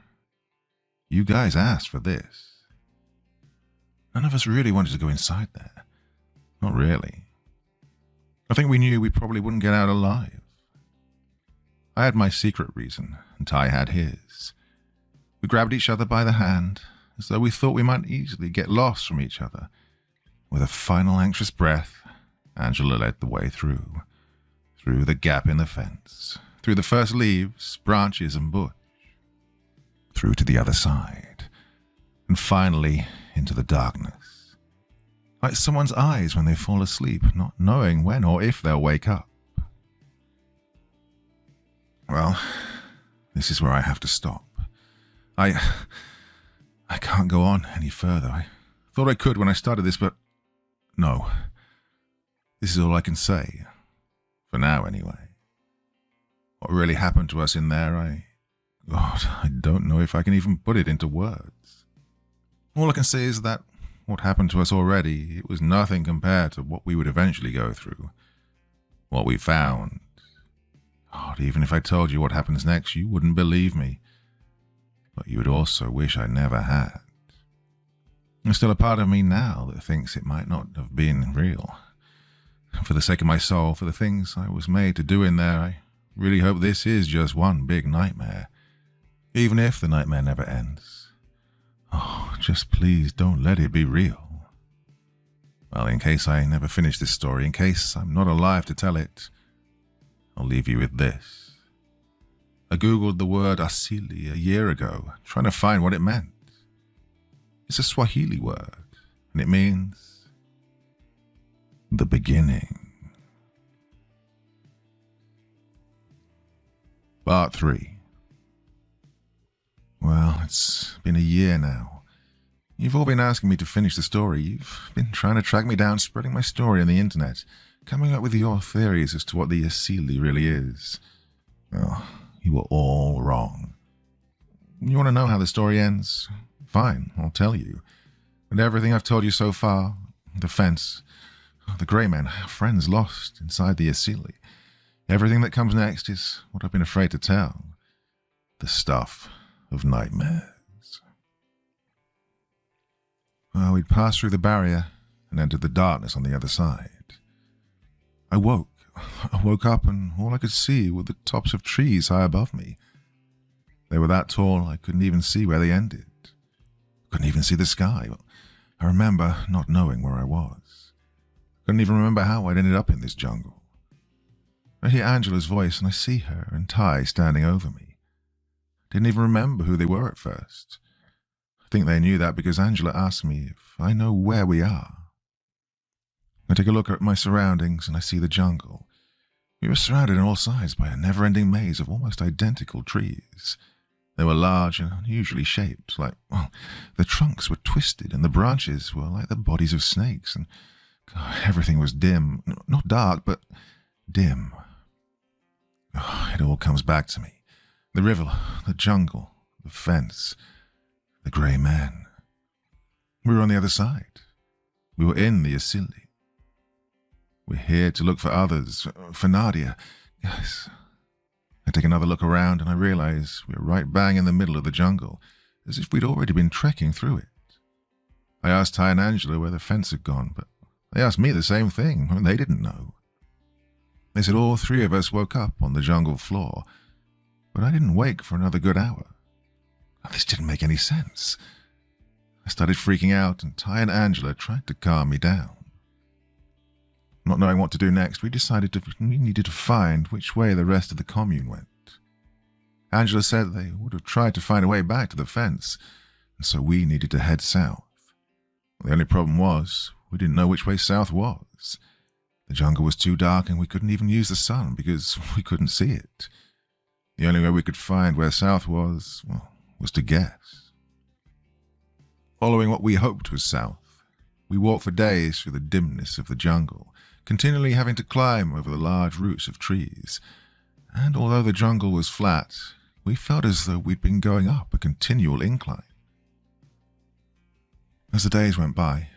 you guys asked for this." None of us really wanted to go inside there. Not really. I think we knew we probably wouldn't get out alive. I had my secret reason, and Ty had his. We grabbed each other by the hand, as though we thought we might easily get lost from each other. With a final anxious breath, Angela led the way through the gap in the fence, through the first leaves, branches, and bush, through to the other side, and finally into the darkness, like someone's eyes when they fall asleep, not knowing when or if they'll wake up. Well, this is where I have to stop. I can't go on any further. I thought I could when I started this, but no. This is all I can say. For now, anyway. What really happened to us in there, God, I don't know if I can even put it into words. All I can say is that what happened to us already, it was nothing compared to what we would eventually go through. What we found. God, even if I told you what happens next, you wouldn't believe me. But you would also wish I never had. There's still a part of me now that thinks it might not have been real. For the sake of my soul, for the things I was made to do in there, I really hope this is just one big nightmare. Even if the nightmare never ends. Oh, just please don't let it be real. Well, in case I never finish this story, in case I'm not alive to tell it, I'll leave you with this. I googled the word asili a year ago, trying to find what it meant. It's a Swahili word, and it means the beginning. Part 3. Well, it's been a year now. You've all been asking me to finish the story. You've been trying to track me down, spreading my story on the internet, coming up with your theories as to what the asili really is. Well, you were all wrong. You want to know how the story ends? Fine, I'll tell you. And everything I've told you so far, the fence, the grey man, friends lost inside the asili. Everything that comes next is what I've been afraid to tell. The stuff of nightmares. Well, we'd passed through the barrier and entered the darkness on the other side. I woke up and all I could see were the tops of trees high above me. They were that tall I couldn't even see where they ended. Couldn't even see the sky. I remember not knowing where I was. Couldn't even remember how I'd ended up in this jungle. I hear Angela's voice and I see her and Ty standing over me. Didn't even remember who they were at first. I think they knew that because Angela asked me if I know where we are. I take a look at my surroundings and I see the jungle. We were surrounded on all sides by a never-ending maze of almost identical trees. They were large and unusually shaped, the trunks were twisted and the branches were like the bodies of snakes, and God, everything was dim. Not dark, but dim. It all comes back to me. The river, the jungle, the fence, the grey man. We were on the other side. We were in the asili. We're here to look for others, for Nadia. Yes. I take another look around and I realize we're right bang in the middle of the jungle, as if we'd already been trekking through it. I asked Ty and Angela where the fence had gone, but they asked me the same thing, and they didn't know. They said all 3 of us woke up on the jungle floor, but I didn't wake for another good hour. This didn't make any sense. I started freaking out, and Ty and Angela tried to calm me down. Not knowing what to do next, we decided we needed to find which way the rest of the commune went. Angela said they would have tried to find a way back to the fence, and so we needed to head south. The only problem was, we didn't know which way south was. The jungle was too dark and we couldn't even use the sun because we couldn't see it. The only way we could find where south was, well, was to guess. Following what we hoped was south, we walked for days through the dimness of the jungle, continually having to climb over the large roots of trees. And although the jungle was flat, we felt as though we'd been going up a continual incline. As the days went by,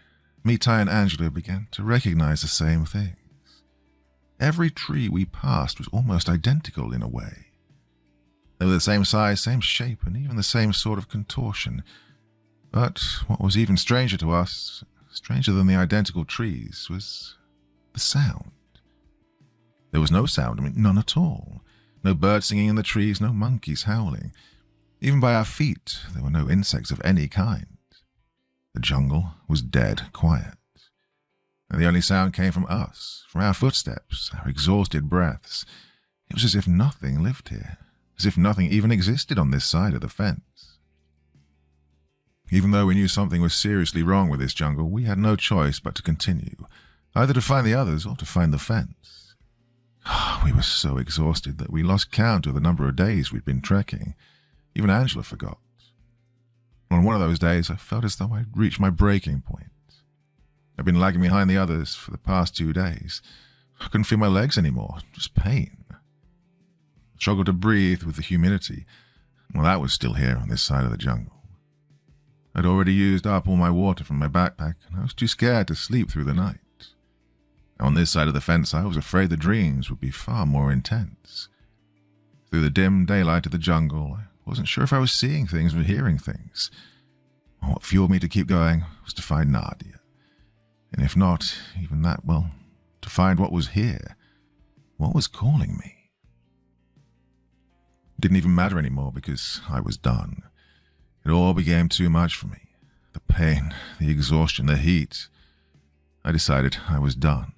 me, Ty, and Angela began to recognize the same things. Every tree we passed was almost identical in a way. They were the same size, same shape, and even the same sort of contortion. But what was even stranger to us, stranger than the identical trees, was the sound. There was no sound, none at all. No birds singing in the trees, no monkeys howling. Even by our feet, there were no insects of any kind. The jungle was dead quiet. And the only sound came from us, from our footsteps, our exhausted breaths. It was as if nothing lived here, as if nothing even existed on this side of the fence. Even though we knew something was seriously wrong with this jungle, we had no choice but to continue, either to find the others or to find the fence. We were so exhausted that we lost count of the number of days we'd been trekking. Even Angela forgot. On one of those days, I felt as though I'd reached my breaking point. I'd been lagging behind the others for the past 2 days. I couldn't feel my legs anymore, just pain. I struggled to breathe with the humidity. Well, that was still here on this side of the jungle. I'd already used up all my water from my backpack, and I was too scared to sleep through the night. On this side of the fence, I was afraid the dreams would be far more intense. Through the dim daylight of the jungle, I wasn't sure if I was seeing things or hearing things. What fueled me to keep going was to find Nadia. And if not, even that, well, to find what was here, what was calling me. It didn't even matter anymore because I was done. It all became too much for me. The pain, the exhaustion, the heat. I decided I was done.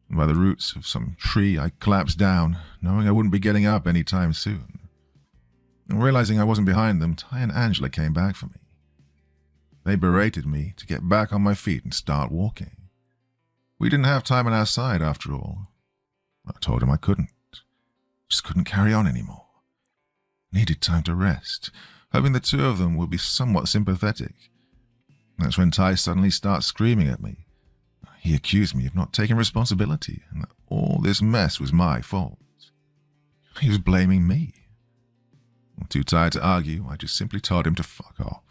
And by the roots of some tree, I collapsed down, knowing I wouldn't be getting up any time soon. And realizing I wasn't behind them, Ty and Angela came back for me. They berated me to get back on my feet and start walking. We didn't have time on our side, after all. I told him I couldn't. Just couldn't carry on anymore. Needed time to rest, hoping the two of them would be somewhat sympathetic. That's when Ty suddenly starts screaming at me. He accused me of not taking responsibility and that all this mess was my fault. He was blaming me. Too tired to argue, I just simply told him to fuck off.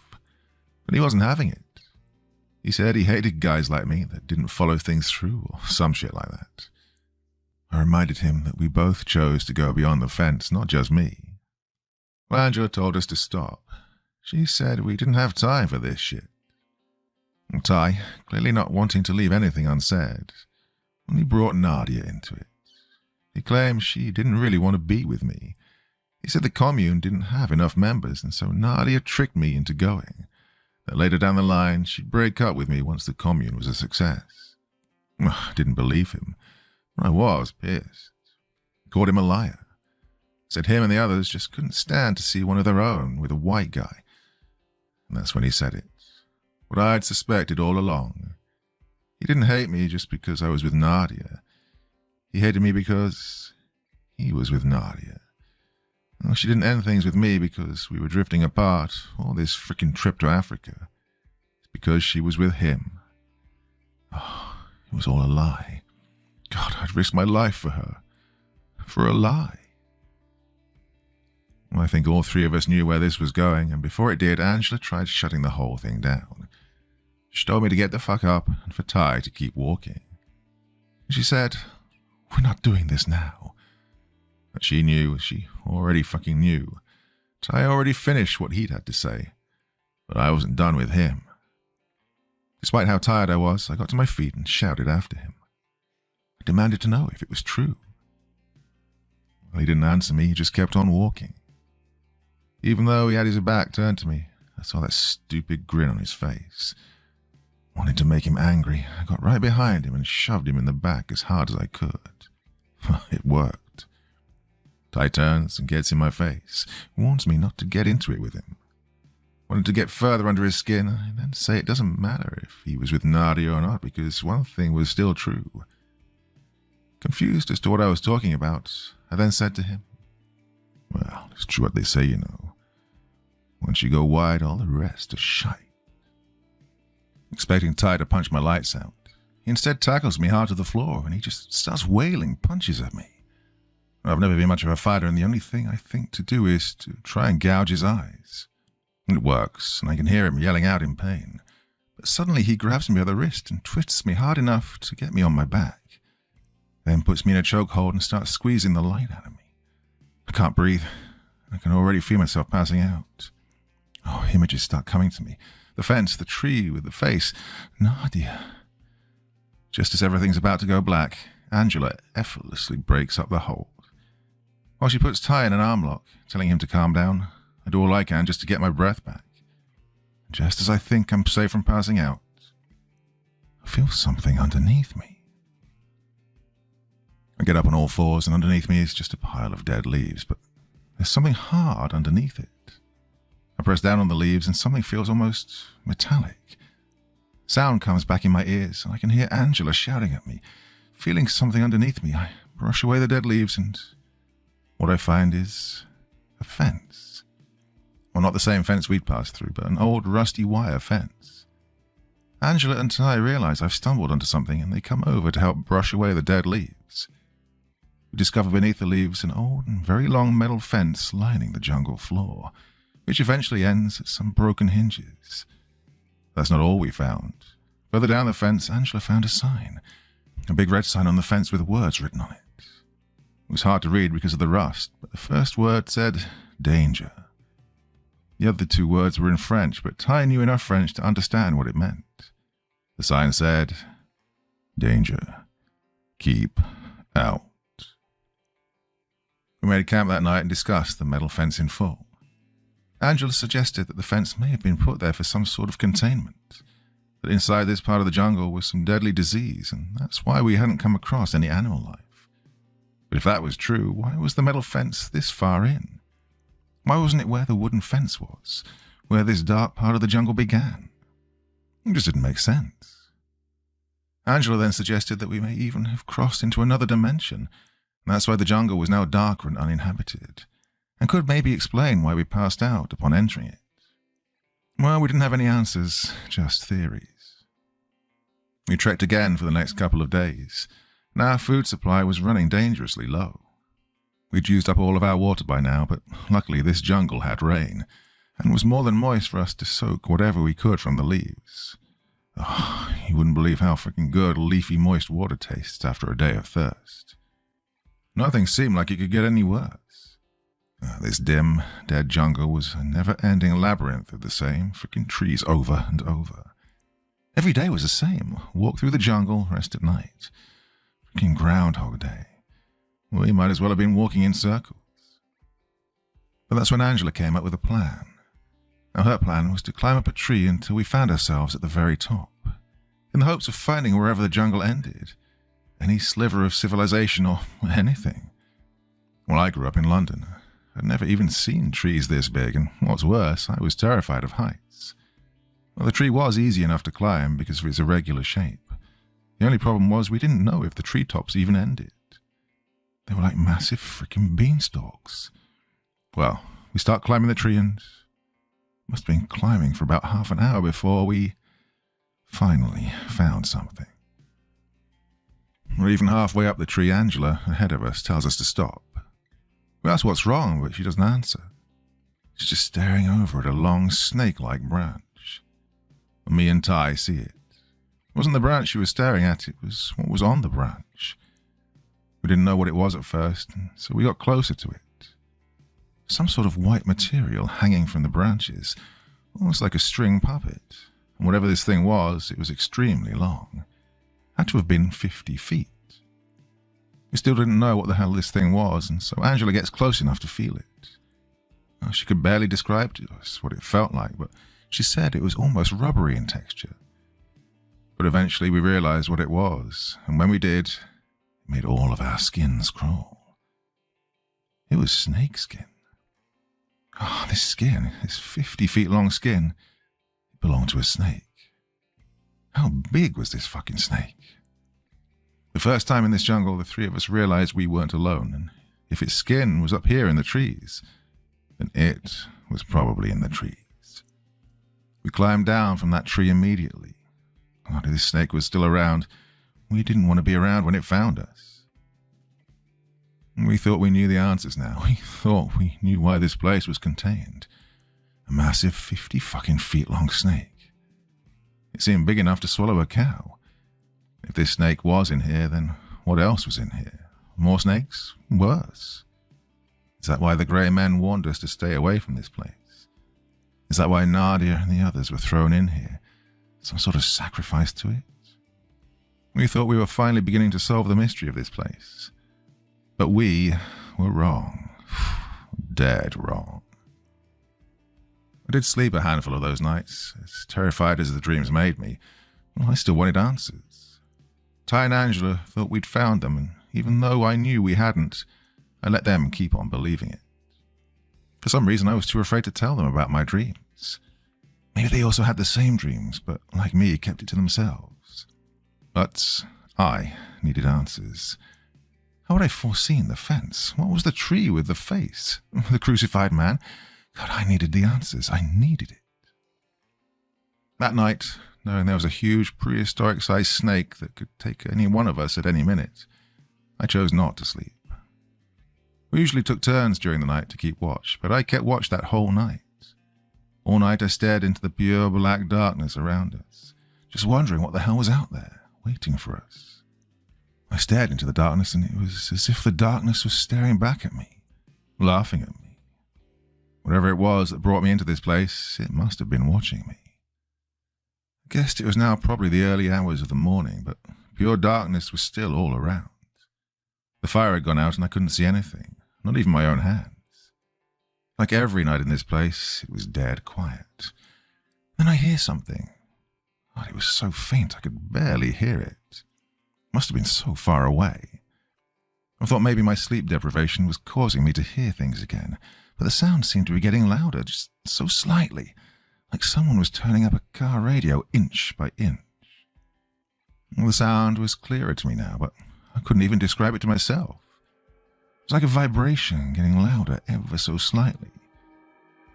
But he wasn't having it. He said he hated guys like me that didn't follow things through or some shit like that. I reminded him that we both chose to go beyond the fence, not just me. Well, Angela told us to stop. She said we didn't have time for this shit. And Ty, clearly not wanting to leave anything unsaid, only brought Nadia into it. He claimed she didn't really want to be with me. He said the commune didn't have enough members, and so Nadia tricked me into going. That later down the line, she'd break up with me once the commune was a success. I didn't believe him. I was pissed. I called him a liar. Said him and the others just couldn't stand to see one of their own with a white guy. And that's when he said it. What I'd suspected all along. He didn't hate me just because I was with Nadia. He hated me because he was with Nadia. Well, she didn't end things with me because we were drifting apart, or this frickin' trip to Africa. It's because she was with him. Oh, it was all a lie. God, I'd risked my life for her. For a lie. Well, I think all three of us knew where this was going, and before it did, Angela tried shutting the whole thing down. She told me to get the fuck up and for Ty to keep walking. She said, "We're not doing this now." But she knew, she already fucking knew. Ty already finished what he'd had to say, but I wasn't done with him. Despite how tired I was, I got to my feet and shouted after him. I demanded to know if it was true. Well, he didn't answer me, he just kept on walking. Even though he had his back turned to me, I saw that stupid grin on his face. Wanting to make him angry, I got right behind him and shoved him in the back as hard as I could. It worked. Ty turns and gets in my face, warns me not to get into it with him. Wanted to get further under his skin and then say it doesn't matter if he was with Nadia or not, because one thing was still true. Confused as to what I was talking about, I then said to him, "Well, it's true what they say, you know. Once you go wide, all the rest is shite." Expecting Ty to punch my lights out, he instead tackles me hard to the floor and he just starts wailing punches at me. I've never been much of a fighter, and the only thing I think to do is to try and gouge his eyes. It works, and I can hear him yelling out in pain. But suddenly he grabs me by the wrist and twists me hard enough to get me on my back. Then puts me in a chokehold and starts squeezing the light out of me. I can't breathe. I can already feel myself passing out. Oh, images start coming to me. The fence, the tree with the face. Nadia. Just as everything's about to go black, Angela effortlessly breaks up the hold. While she puts Ty in an arm lock, telling him to calm down, I do all I can just to get my breath back. Just as I think I'm safe from passing out, I feel something underneath me. I get up on all fours, and underneath me is just a pile of dead leaves, but there's something hard underneath it. I press down on the leaves, and something feels almost metallic. Sound comes back in my ears, and I can hear Angela shouting at me. Feeling something underneath me, I brush away the dead leaves, and what I find is a fence. Well, not the same fence we'd passed through, but an old rusty wire fence. Angela and Ty realize I've stumbled onto something, and they come over to help brush away the dead leaves. We discover beneath the leaves an old and very long metal fence lining the jungle floor, which eventually ends at some broken hinges. That's not all we found. Further down the fence, Angela found a sign. A big red sign on the fence with words written on it. It was hard to read because of the rust, but the first word said, "Danger." The other two words were in French, but Ty knew enough French to understand what it meant. The sign said, "Danger. Keep out." We made camp that night and discussed the metal fence in full. Angela suggested that the fence may have been put there for some sort of containment, that inside this part of the jungle was some deadly disease, and that's why we hadn't come across any animal life. But if that was true, why was the metal fence this far in? Why wasn't it where the wooden fence was, where this dark part of the jungle began? It just didn't make sense. Angela then suggested that we may even have crossed into another dimension, and that's why the jungle was now darker and uninhabited, and could maybe explain why we passed out upon entering it. Well, we didn't have any answers, just theories. We trekked again for the next couple of days, and our food supply was running dangerously low. We'd used up all of our water by now, but luckily this jungle had rain, and was more than moist for us to soak whatever we could from the leaves. Oh, you wouldn't believe how freaking good leafy moist water tastes after a day of thirst. Nothing seemed like it could get any worse. This dim, dead jungle was a never-ending labyrinth of the same freaking trees over and over. Every day was the same. Walk through the jungle, rest at night. Freaking Groundhog Day. We might as well have been walking in circles. But that's when Angela came up with a plan. Now her plan was to climb up a tree until we found ourselves at the very top, in the hopes of finding wherever the jungle ended, any sliver of civilization or anything. Well, I grew up in London. I'd never even seen trees this big, and what's worse, I was terrified of heights. Well, the tree was easy enough to climb because of its irregular shape. The only problem was we didn't know if the treetops even ended. They were like massive freaking beanstalks. Well, we start climbing the tree and must have been climbing for about half an hour before we finally found something. We're even halfway up the tree. Angela, ahead of us, tells us to stop. We ask what's wrong, but she doesn't answer. She's just staring over at a long snake-like branch. Me and Ty see it. It wasn't the branch she was staring at, it was what was on the branch. We didn't know what it was at first, so we got closer to it. Some sort of white material hanging from the branches, almost like a string puppet. And whatever this thing was, it was extremely long. Had to have been 50 feet. We still didn't know what the hell this thing was, and so Angela gets close enough to feel it. She could barely describe to us what it felt like, but she said it was almost rubbery in texture. But eventually we realized what it was, and when we did, it made all of our skins crawl. It was snake skin. Oh, this skin, this 50 feet long skin, it belonged to a snake. How big was this fucking snake? The The first time in this jungle, the three of us realized we weren't alone, and if its skin was up here in the trees, then it was probably in the trees. We climbed down from that tree immediately. Oh, if this snake was still around, we didn't want to be around when it found us. We thought we knew the answers now. We thought we knew why this place was contained. A massive 50 fucking feet long snake. It seemed big enough to swallow a cow. If this snake was in here, then what else was in here? More snakes? Worse. Is that why the grey men warned us to stay away from this place? Is that why Nadia and the others were thrown in here? Some sort of sacrifice to it? We thought we were finally beginning to solve the mystery of this place. But we were wrong. Dead wrong. I did sleep a handful of those nights. As terrified as the dreams made me, I still wanted answers. Ty and Angela thought we'd found them, and even though I knew we hadn't, I let them keep on believing it. For some reason, I was too afraid to tell them about my dreams. Maybe they also had the same dreams, but like me, kept it to themselves. But I needed answers. How had I foreseen the fence? What was the tree with the face? The crucified man? God, I needed the answers. I needed it. That night, knowing there was a huge prehistoric-sized snake that could take any one of us at any minute, I chose not to sleep. We usually took turns during the night to keep watch, but I kept watch that whole night. All night I stared into the pure black darkness around us, just wondering what the hell was out there, waiting for us. I stared into the darkness, and it was as if the darkness was staring back at me, laughing at me. Whatever it was that brought me into this place, it must have been watching me. I guessed it was now probably the early hours of the morning, but pure darkness was still all around. The fire had gone out and I couldn't see anything, not even my own hands. Like every night in this place, it was dead quiet. Then I hear something. God, it was so faint I could barely hear it. Must have been so far away. I thought maybe my sleep deprivation was causing me to hear things again, but the sound seemed to be getting louder, just so slightly, like someone was turning up a car radio inch by inch. The sound was clearer to me now, but I couldn't even describe it to myself. It was like a vibration getting louder ever so slightly.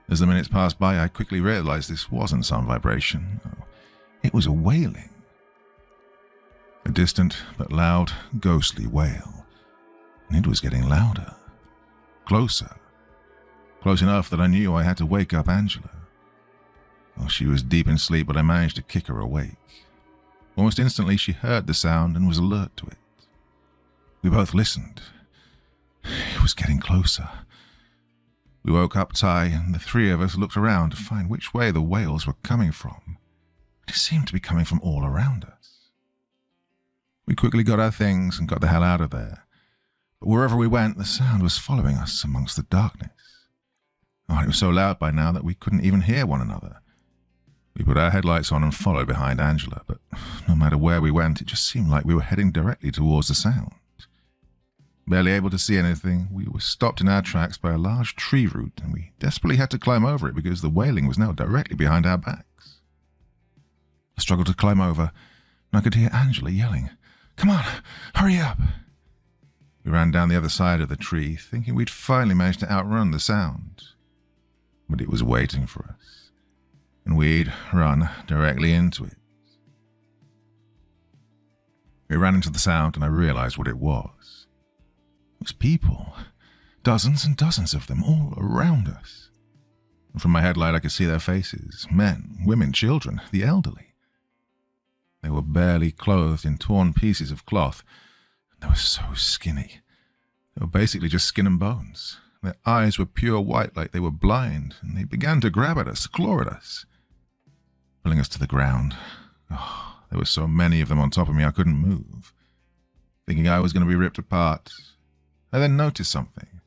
As the minutes passed by, I quickly realized this wasn't some vibration. No, it was a wailing. A distant but loud, ghostly wail. And it was getting louder. Closer. Close enough that I knew I had to wake up Angela. Well, she was deep in sleep, but I managed to kick her awake. Almost instantly, she heard the sound and was alert to it. We both listened. It was getting closer. We woke up Ty, and the three of us looked around to find which way the wails were coming from. It seemed to be coming from all around us. We quickly got our things and got the hell out of there. But wherever we went, the sound was following us amongst the darkness. Oh, it was so loud by now that we couldn't even hear one another. We put our headlights on and followed behind Angela, but no matter where we went, it just seemed like we were heading directly towards the sound. Barely able to see anything, we were stopped in our tracks by a large tree root, and we desperately had to climb over it because the wailing was now directly behind our backs. I struggled to climb over, and I could hear Angela yelling, "Come on, hurry up!" We ran down the other side of the tree, thinking we'd finally managed to outrun the sound. But it was waiting for us, and we'd run directly into it. We ran into the sound, and I realized what it was. It was people, dozens and dozens of them, all around us. And from my headlight I could see their faces, men, women, children, the elderly. They were barely clothed in torn pieces of cloth, and they were so skinny. They were basically just skin and bones. Their eyes were pure white like they were blind, and they began to grab at us, claw at us, pulling us to the ground. Oh, there were so many of them on top of me I couldn't move. Thinking I was going to be ripped apart, I then noticed something.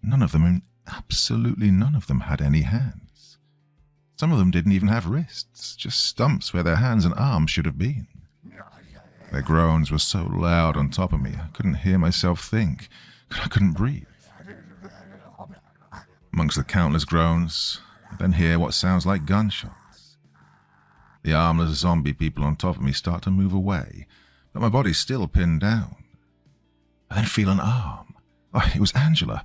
None of them, absolutely none of them, had any hands. Some of them didn't even have wrists, just stumps where their hands and arms should have been. Their groans were so loud on top of me, I couldn't hear myself think. I couldn't breathe. Amongst the countless groans, I then hear what sounds like gunshots. The armless zombie people on top of me start to move away, but my body's still pinned down. I then feel an arm. Oh, it was Angela.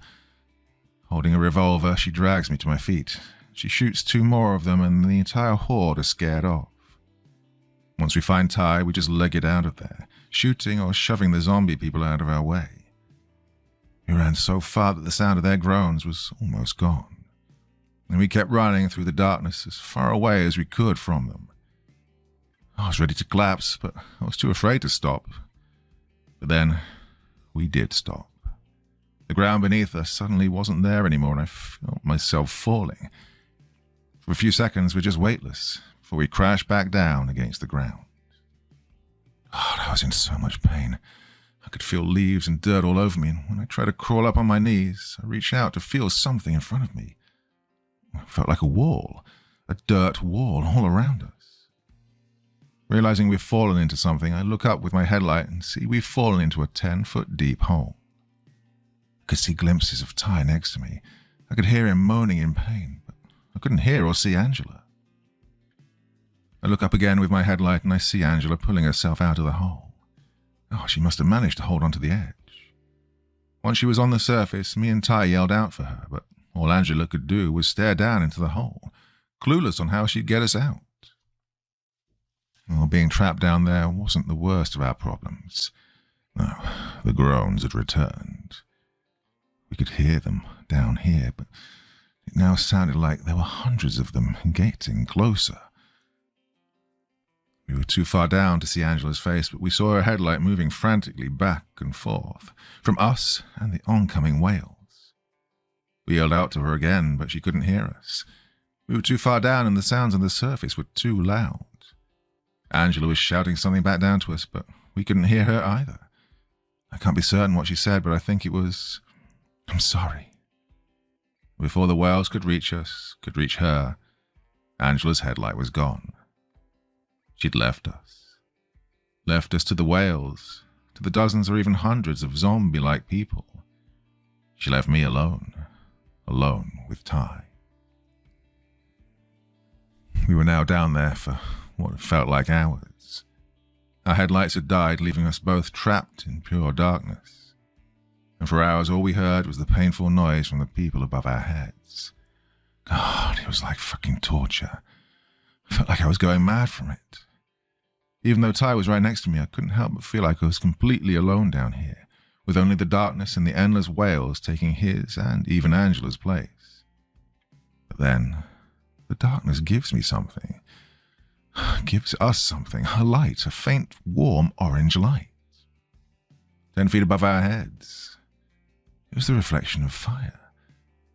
Holding a revolver, she drags me to my feet. She shoots 2 more of them and the entire horde is scared off. Once we find Ty, we just leg it out of there, shooting or shoving the zombie people out of our way. We ran so far that the sound of their groans was almost gone, and we kept running through the darkness as far away as we could from them. I was ready to collapse, but I was too afraid to stop. But then, we did stop. The ground beneath us suddenly wasn't there anymore, and I felt myself falling. For a few seconds, we're just weightless, before we crashed back down against the ground. God, I was in so much pain. I could feel leaves and dirt all over me, and when I tried to crawl up on my knees, I reached out to feel something in front of me. It felt like a wall, a dirt wall all around us. Realizing we've fallen into something, I look up with my headlight and see we've fallen into a 10-foot deep hole. I could see glimpses of Ty next to me. I could hear him moaning in pain, but I couldn't hear or see Angela. I look up again with my headlight and I see Angela pulling herself out of the hole. Oh, she must have managed to hold onto the edge. Once she was on the surface, me and Ty yelled out for her, but all Angela could do was stare down into the hole, clueless on how she'd get us out. Well, being trapped down there wasn't the worst of our problems. No, the groans had returned. We could hear them down here, but it now sounded like there were hundreds of them getting closer. We were too far down to see Angela's face, but we saw her headlight moving frantically back and forth, from us and the oncoming whales. We yelled out to her again, but she couldn't hear us. We were too far down and the sounds on the surface were too loud. Angela was shouting something back down to us, but we couldn't hear her either. I can't be certain what she said, but I think it was, "I'm sorry." Before the whales could reach us, could reach her, Angela's headlight was gone. She'd left us. Left us to the whales, to the dozens or even hundreds of zombie-like people. She left me alone with Ty. We were now down there for what felt like hours. Our headlights had died, leaving us both trapped in pure darkness. And for hours all we heard was the painful noise from the people above our heads. God, it was like fucking torture. I felt like I was going mad from it. Even though Ty was right next to me, I couldn't help but feel like I was completely alone down here, with only the darkness and the endless whales taking his and even Angela's place. But then, the darkness gives me something. Gives us something, a light, a faint, warm orange light. 10 feet above our heads. It was the reflection of fire.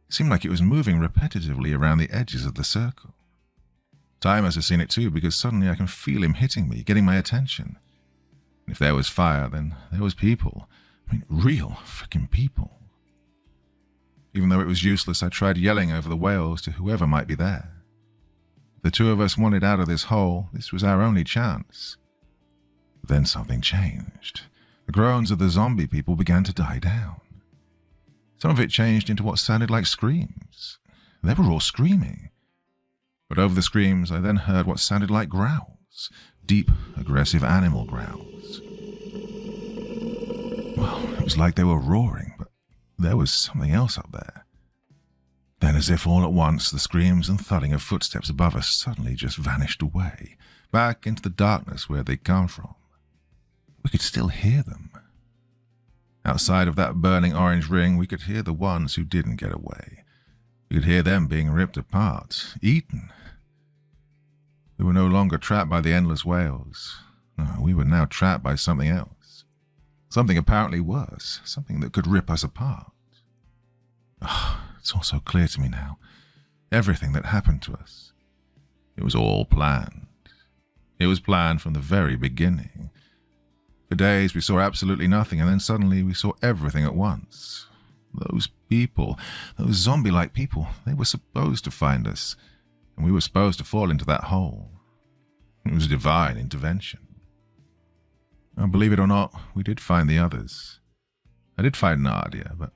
It seemed like it was moving repetitively around the edges of the circle. Ty must have seen it too, because suddenly I can feel him hitting me, getting my attention. And if there was fire, then there was people. I mean, real freaking people. Even though it was useless, I tried yelling over the whales to whoever might be there. If the two of us wanted out of this hole, this was our only chance. Then something changed. The groans of the zombie people began to die down. Some of it changed into what sounded like screams. They were all screaming. But over the screams, I then heard what sounded like growls. Deep, aggressive animal growls. Well, it was like they were roaring, but there was something else up there. Then, as if all at once, the screams and thudding of footsteps above us suddenly just vanished away, back into the darkness where they'd come from. We could still hear them. Outside of that burning orange ring, we could hear the ones who didn't get away. We could hear them being ripped apart, eaten. We were no longer trapped by the endless whales. No, we were now trapped by something else. Something apparently worse, something that could rip us apart. Oh, it's all so clear to me now. Everything that happened to us. It was all planned. It was planned from the very beginning. For days we saw absolutely nothing, and then suddenly we saw everything at once. Those people, those zombie-like people, they were supposed to find us, and we were supposed to fall into that hole. It was divine intervention. Now, believe it or not, we did find the others. I did find Nadia, but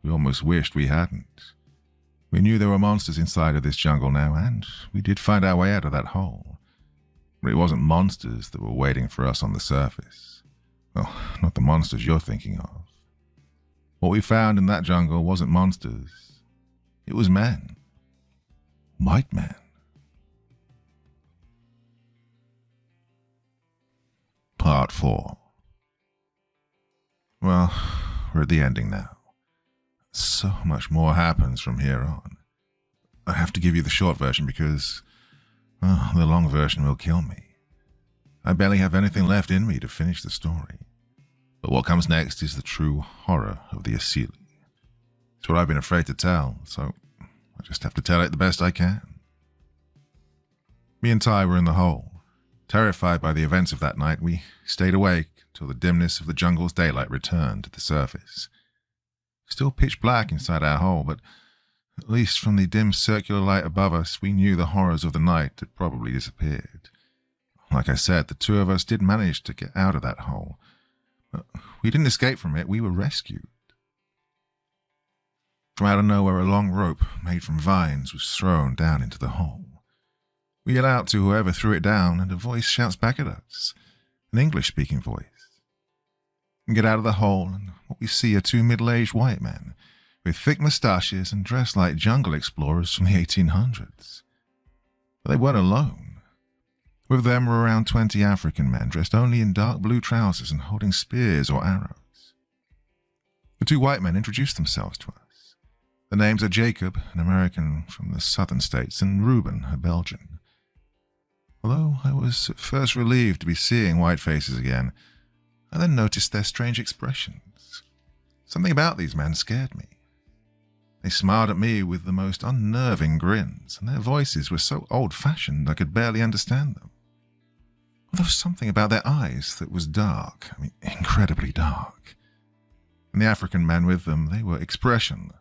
we almost wished we hadn't. We knew there were monsters inside of this jungle now, and we did find our way out of that hole. But it wasn't monsters that were waiting for us on the surface. Well, not the monsters you're thinking of. What we found in that jungle wasn't monsters. It was men. White men. Part 4. Well, we're at the ending now. So much more happens from here on. I have to give you the short version because, well, the long version will kill me. I barely have anything left in me to finish the story. But what comes next is the true horror of the unsettling. It's what I've been afraid to tell, so I just have to tell it the best I can. Me and Ty were in the hole. Terrified by the events of that night, we stayed awake till the dimness of the jungle's daylight returned to the surface. Still pitch black inside our hole, but at least from the dim circular light above us, we knew the horrors of the night had probably disappeared. Like I said, the two of us did manage to get out of that hole. But we didn't escape from it, we were rescued. From out of nowhere, a long rope made from vines was thrown down into the hole. We yell out to whoever threw it down, and a voice shouts back at us, an English-speaking voice. We get out of the hole, and what we see are two middle-aged white men with thick moustaches and dressed like jungle explorers from the 1800s. But they weren't alone. With them were around 20 African men dressed only in dark blue trousers and holding spears or arrows. The two white men introduced themselves to us. The names are Jacob, an American from the southern states, and Reuben, a Belgian. Although I was at first relieved to be seeing white faces again, I then noticed their strange expressions. Something about these men scared me. They smiled at me with the most unnerving grins, and their voices were so old-fashioned I could barely understand them. There was something about their eyes that was dark, incredibly dark. And the African men with them, they were expressionless.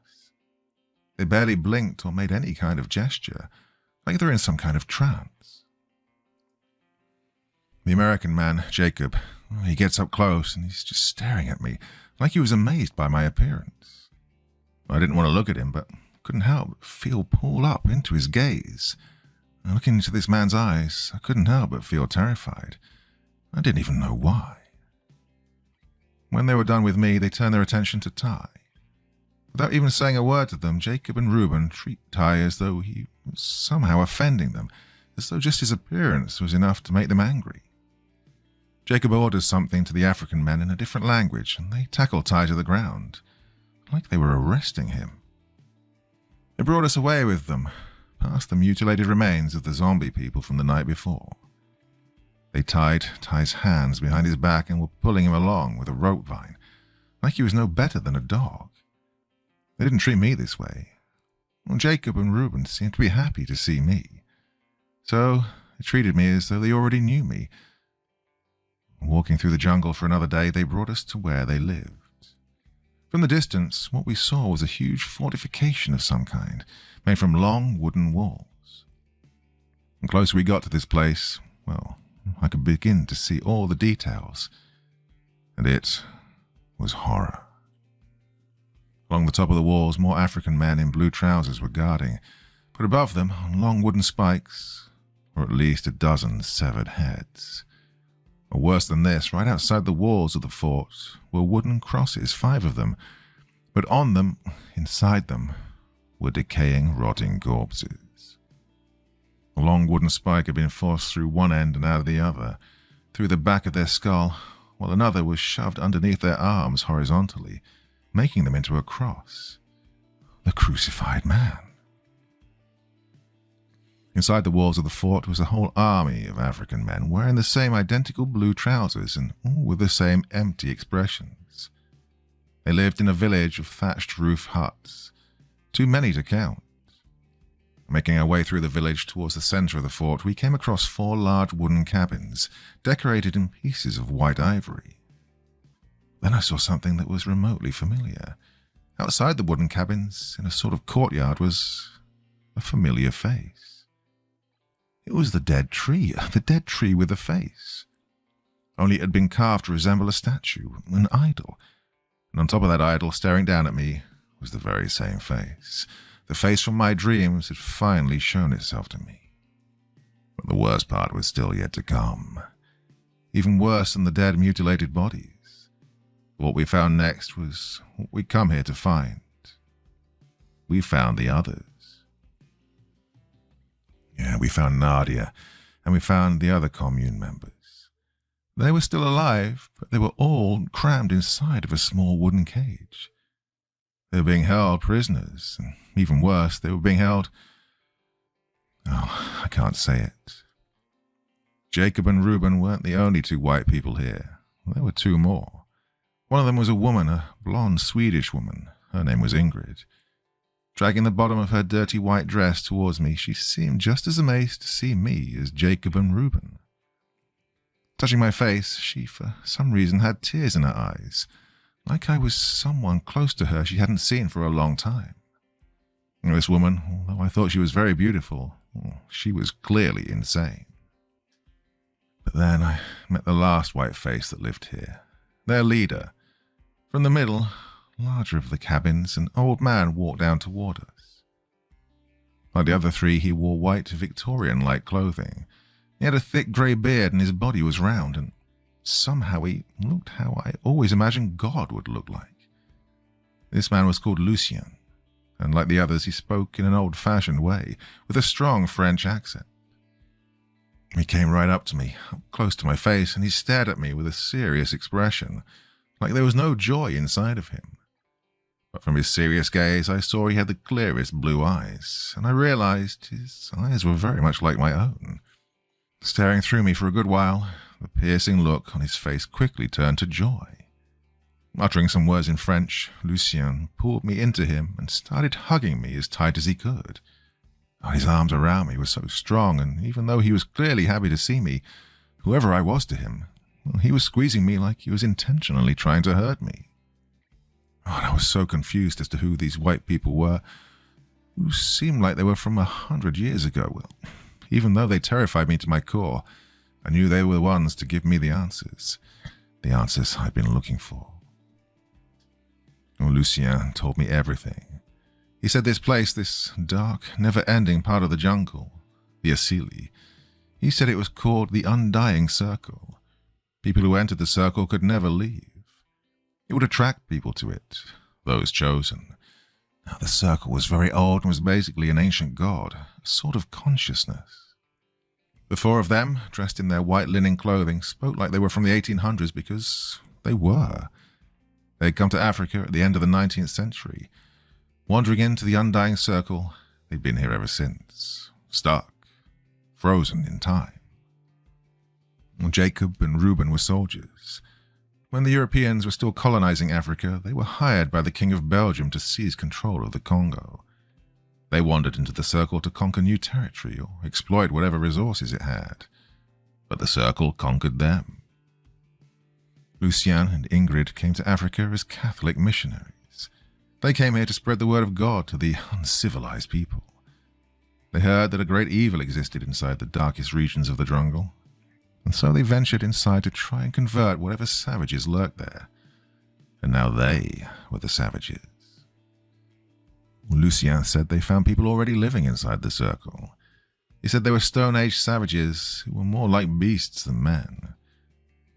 They barely blinked or made any kind of gesture, like they're in some kind of trance. The American man, Jacob, he gets up close and he's just staring at me, like he was amazed by my appearance. I didn't want to look at him, but couldn't help but feel pulled up into his gaze. And looking into this man's eyes, I couldn't help but feel terrified. I didn't even know why. When they were done with me, they turned their attention to Ty. Without even saying a word to them, Jacob and Reuben treat Ty as though he was somehow offending them, as though just his appearance was enough to make them angry. Jacob orders something to the African men in a different language, and they tackle Ty to the ground, like they were arresting him. They brought us away with them, past the mutilated remains of the zombie people from the night before. They tied Ty's hands behind his back and were pulling him along with a rope vine, like he was no better than a dog. They didn't treat me this way. Well, Jacob and Reuben seemed to be happy to see me, so they treated me as though they already knew me. Walking through the jungle for another day, they brought us to where they lived. From the distance, what we saw was a huge fortification of some kind, made from long wooden walls. The closer we got to this place, well, I could begin to see all the details, and it was horror. Along the top of the walls, more African men in blue trousers were guarding, but above them, on long wooden spikes, were at least a dozen severed heads. Or worse than this, right outside the walls of the fort were wooden crosses, 5 of them, but on them, inside them, were decaying, rotting corpses. A long wooden spike had been forced through one end and out of the other, through the back of their skull, while another was shoved underneath their arms horizontally, making them into a cross. The crucified man. Inside the walls of the fort was a whole army of African men wearing the same identical blue trousers and all with the same empty expressions. They lived in a village of thatched roof huts, too many to count. Making our way through the village towards the center of the fort, we came across 4 large wooden cabins, decorated in pieces of white ivory. Then I saw something that was remotely familiar. Outside the wooden cabins, in a sort of courtyard, was a familiar face. It was the dead tree with a face. Only it had been carved to resemble a statue, an idol. And on top of that idol, staring down at me, was the very same face. The face from my dreams had finally shown itself to me. But the worst part was still yet to come. Even worse than the dead, mutilated bodies. What we found next was what we come here to find. We found the others. Yeah, we found Nadia, and we found the other commune members. They were still alive, but they were all crammed inside of a small wooden cage. They were being held prisoners, and even worse, they were being held... Oh, I can't say it. Jacob and Reuben weren't the only two white people here. There were two more. One of them was a woman, a blonde Swedish woman. Her name was Ingrid. Dragging the bottom of her dirty white dress towards me, she seemed just as amazed to see me as Jacob and Reuben. Touching my face, she, for some reason, had tears in her eyes, like I was someone close to her she hadn't seen for a long time. This woman, although I thought she was very beautiful, she was clearly insane. But then I met the last white face that lived here, their leader. From the middle, larger of the cabins, an old man walked down toward us. Like the other three, he wore white Victorian-like clothing. He had a thick grey beard and his body was round, and somehow he looked how I always imagined God would look like. This man was called Lucien, and like the others, he spoke in an old-fashioned way, with a strong French accent. He came right up to me, up close to my face, and he stared at me with a serious expression, like there was no joy inside of him. But from his serious gaze, I saw he had the clearest blue eyes, and I realized his eyes were very much like my own. Staring through me for a good while, the piercing look on his face quickly turned to joy. Uttering some words in French, Lucien pulled me into him and started hugging me as tight as he could. His arms around me were so strong, and even though he was clearly happy to see me, whoever I was to him, he was squeezing me like he was intentionally trying to hurt me. And I was so confused as to who these white people were, who seemed like they were from 100 years ago. Well, even though they terrified me to my core, I knew they were the ones to give me the answers I'd been looking for. Lucien told me everything. He said this place, this dark, never-ending part of the jungle, the Asili, he said it was called the Undying Circle. People who entered the circle could never leave. It would attract people to it, those chosen. Now, the circle was very old and was basically an ancient god, a sort of consciousness. The four of them, dressed in their white linen clothing, spoke like they were from the 1800s because they were. They had come to Africa at the end of the 19th century. Wandering into the Undying Circle, they'd been here ever since, stuck, frozen in time. Jacob and Reuben were soldiers. When the Europeans were still colonizing Africa, they were hired by the King of Belgium to seize control of the Congo. They wandered into the Circle to conquer new territory or exploit whatever resources it had. But the Circle conquered them. Lucien and Ingrid came to Africa as Catholic missionaries. They came here to spread the word of God to the uncivilized people. They heard that a great evil existed inside the darkest regions of the jungle, and so they ventured inside to try and convert whatever savages lurked there. And now they were the savages. Lucien said they found people already living inside the circle. He said they were Stone Age savages who were more like beasts than men.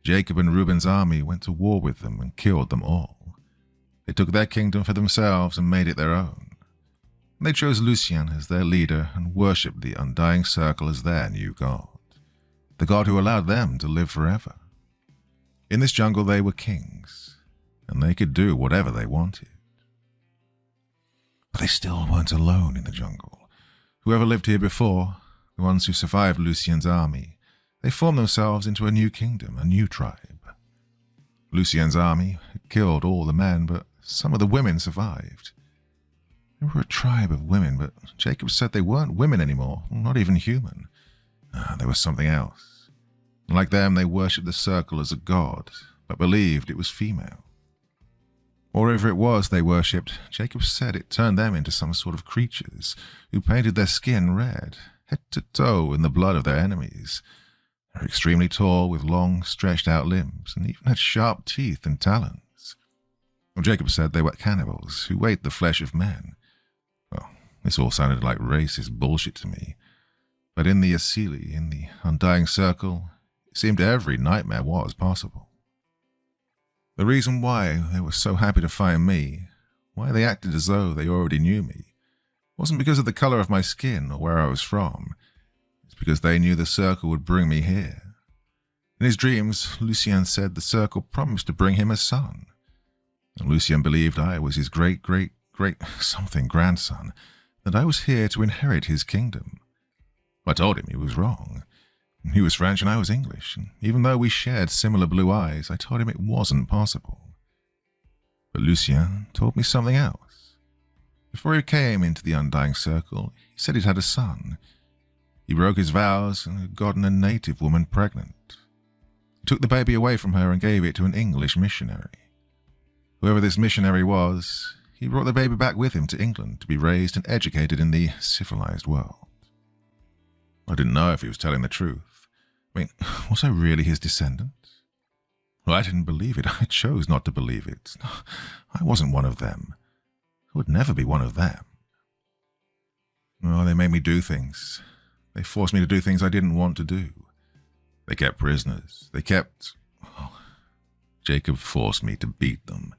Jacob and Reuben's army went to war with them and killed them all. They took their kingdom for themselves and made it their own. They chose Lucien as their leader and worshipped the Undying Circle as their new god, the god who allowed them to live forever. In this jungle they were kings, and they could do whatever they wanted. But they still weren't alone in the jungle. Whoever lived here before, the ones who survived Lucien's army, they formed themselves into a new kingdom, a new tribe. Lucien's army had killed all the men, but some of the women survived. They were a tribe of women, but Jacob said they weren't women anymore, not even human. There was something else. Like them, they worshipped the circle as a god, but believed it was female. Whatever it was they worshipped, Jacob said it turned them into some sort of creatures who painted their skin red, head to toe in the blood of their enemies. They were extremely tall, with long, stretched-out limbs, and even had sharp teeth and talons. Jacob said they were cannibals who ate the flesh of men. Well, this all sounded like racist bullshit to me. But in the Asili, in the Undying Circle, it seemed every nightmare was possible. The reason why they were so happy to find me, why they acted as though they already knew me, wasn't because of the color of my skin or where I was from. It's because they knew the circle would bring me here. In his dreams, Lucien said the circle promised to bring him a son. And Lucien believed I was his great-great-great-something grandson, that I was here to inherit his kingdom. I told him he was wrong. He was French and I was English, and even though we shared similar blue eyes, I told him it wasn't possible. But Lucien told me something else. Before he came into the Undying Circle, he said he'd had a son. He broke his vows and had gotten a native woman pregnant. He took the baby away from her and gave it to an English missionary. Whoever this missionary was, he brought the baby back with him to England to be raised and educated in the civilized world. I didn't know if he was telling the truth. I mean, was I really his descendant? Well, I didn't believe it. I chose not to believe it. I wasn't one of them. I would never be one of them. Oh, they made me do things. They forced me to do things I didn't want to do. They kept prisoners. Jacob forced me to beat them.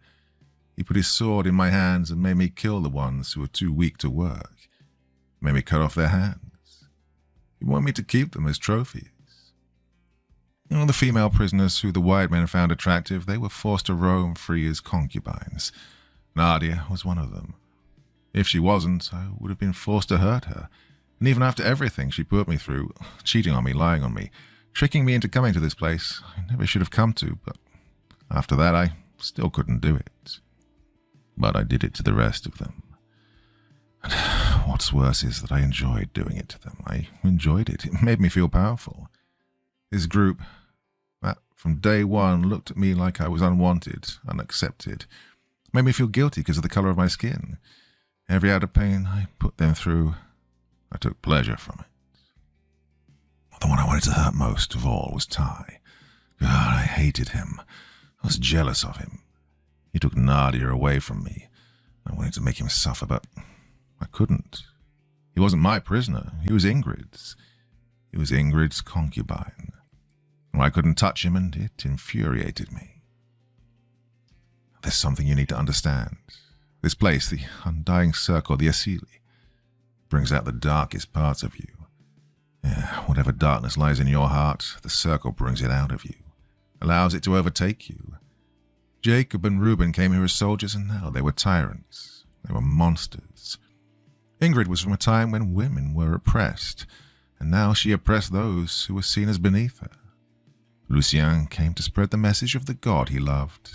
He put his sword in my hands and made me kill the ones who were too weak to work. He made me cut off their hands. He wanted me to keep them as trophies. The female prisoners who the white men found attractive, they were forced to roam free as concubines. Nadia was one of them. If she wasn't, I would have been forced to hurt her. And even after everything she put me through, cheating on me, lying on me, tricking me into coming to this place I never should have come to, but after that I still couldn't do it. But I did it to the rest of them. And what's worse is that I enjoyed doing it to them. I enjoyed it. It made me feel powerful. This group, that from day one looked at me like I was unwanted, unaccepted, made me feel guilty because of the color of my skin. Every hour of pain I put them through, I took pleasure from it. The one I wanted to hurt most of all was Ty. God, I hated him. I was jealous of him. He took Nadia away from me. I wanted to make him suffer, but I couldn't. He wasn't my prisoner. He was Ingrid's. He was Ingrid's concubine. I couldn't touch him, and it infuriated me. There's something you need to understand. This place, the Undying Circle, the Asili, brings out the darkest parts of you. Yeah, whatever darkness lies in your heart, the circle brings it out of you, allows it to overtake you. Jacob and Reuben came here as soldiers, and now they were tyrants. They were monsters. Ingrid was from a time when women were oppressed, and now she oppressed those who were seen as beneath her. Lucien came to spread the message of the God he loved.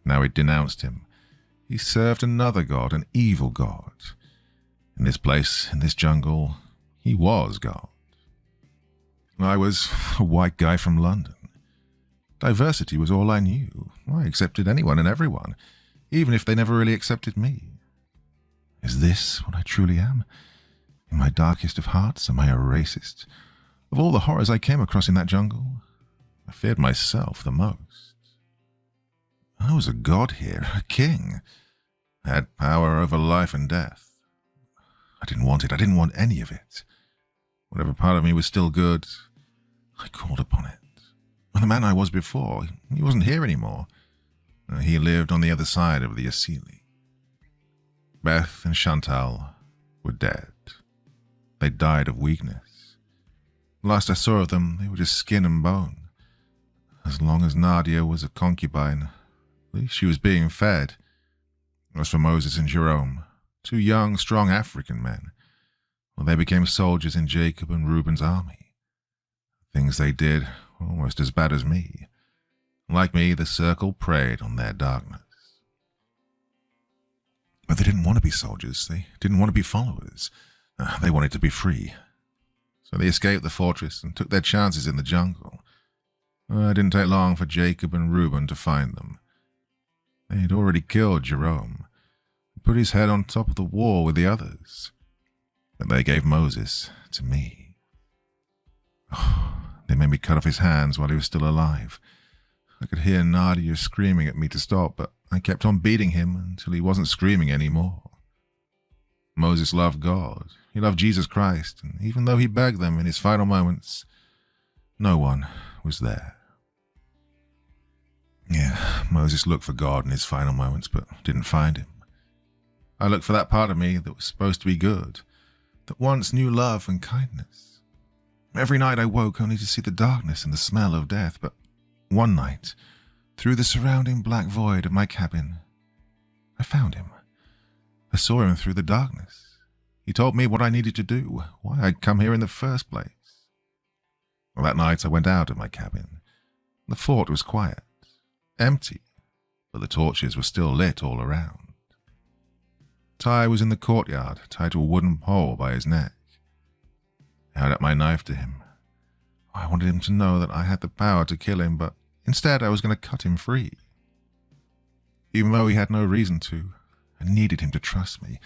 Now he denounced him. He served another God, an evil God. In this place, in this jungle, he was God. I was a white guy from London. Diversity was all I knew. I accepted anyone and everyone, even if they never really accepted me. Is this what I truly am? In my darkest of hearts, am I a racist? Of all the horrors I came across in that jungle, I feared myself the most. I was a god here, a king. I had power over life and death. I didn't want it. I didn't want any of it. Whatever part of me was still good, I called upon it. And the man I was before, he wasn't here anymore. He lived on the other side of the Asili. Beth and Chantal were dead. They died of weakness. Last I saw of them, they were just skin and bone. As long as Nadia was a concubine, at least she was being fed. As for Moses and Jerome, two young, strong African men, well, they became soldiers in Jacob and Reuben's army. Things they did were almost as bad as me. Like me, the circle preyed on their darkness. But they didn't want to be soldiers. They didn't want to be followers. They wanted to be free. So they escaped the fortress and took their chances in the jungle. It didn't take long for Jacob and Reuben to find them. They had already killed Jerome and put his head on top of the wall with the others. But they gave Moses to me. They made me cut off his hands while he was still alive. I could hear Nadia screaming at me to stop, but I kept on beating him until he wasn't screaming anymore. Moses loved God. He loved Jesus Christ, and even though he begged them in his final moments, no one was there. Yeah, Moses looked for God in his final moments, but didn't find him. I looked for that part of me that was supposed to be good, that once knew love and kindness. Every night I woke only to see the darkness and the smell of death, but one night, through the surrounding black void of my cabin, I found him. I saw him through the darkness. He told me what I needed to do, why I'd come here in the first place. Well, that night I went out of my cabin. The fort was quiet, empty, but the torches were still lit all around. Ty was in the courtyard, tied to a wooden pole by his neck. I held out my knife to him. I wanted him to know that I had the power to kill him, but instead I was going to cut him free. Even though he had no reason to, I needed him to trust me.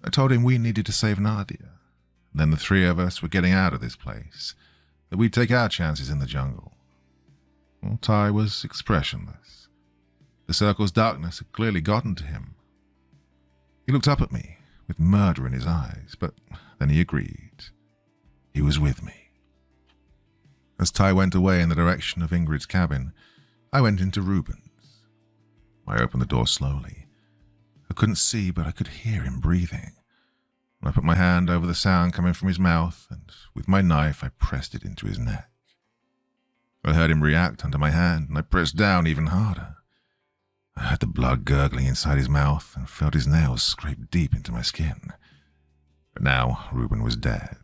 I told him we needed to save Nadia. And then the three of us were getting out of this place, that we'd take our chances in the jungle. Well, Ty was expressionless. The circle's darkness had clearly gotten to him. He looked up at me, with murder in his eyes, but then he agreed. He was with me. As Ty went away in the direction of Ingrid's cabin, I went into Reuben's. I opened the door slowly. I couldn't see, but I could hear him breathing. I put my hand over the sound coming from his mouth, and with my knife I pressed it into his neck. I heard him react under my hand, and I pressed down even harder. I heard the blood gurgling inside his mouth and felt his nails scrape deep into my skin. But now Reuben was dead.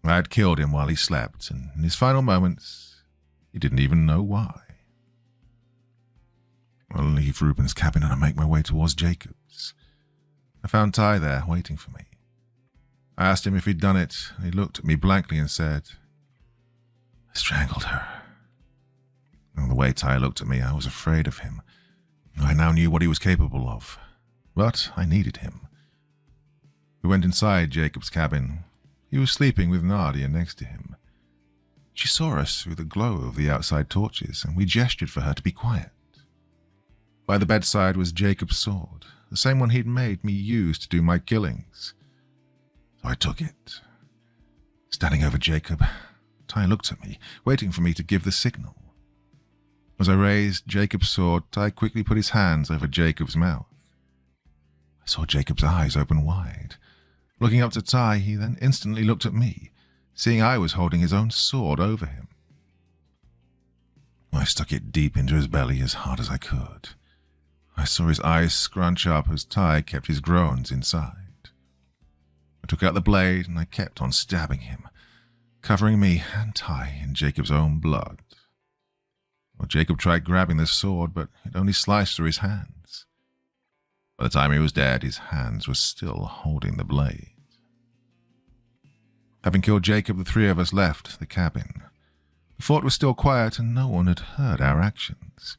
I had killed him while he slept, and in his final moments, he didn't even know why. I leave Reuben's cabin and I make my way towards Jacob's. I found Ty there, waiting for me. I asked him if he'd done it, and he looked at me blankly and said, "I strangled her." And the way Ty looked at me, I was afraid of him. I now knew what he was capable of, but I needed him. We went inside Jacob's cabin. He was sleeping with Nadia next to him. She saw us through the glow of the outside torches, and we gestured for her to be quiet. By the bedside was Jacob's sword, the same one he'd made me use to do my killings. So I took it. Standing over Jacob, Ty looked at me, waiting for me to give the signal. As I raised Jacob's sword, Ty quickly put his hands over Jacob's mouth. I saw Jacob's eyes open wide. Looking up to Ty, he then instantly looked at me, seeing I was holding his own sword over him. I stuck it deep into his belly as hard as I could. I saw his eyes scrunch up as Ty kept his groans inside. I took out the blade and I kept on stabbing him, covering me and Ty in Jacob's own blood. Well, Jacob tried grabbing the sword, but it only sliced through his hands. By the time he was dead, his hands were still holding the blade. Having killed Jacob, the three of us left the cabin. The fort was still quiet and no one had heard our actions.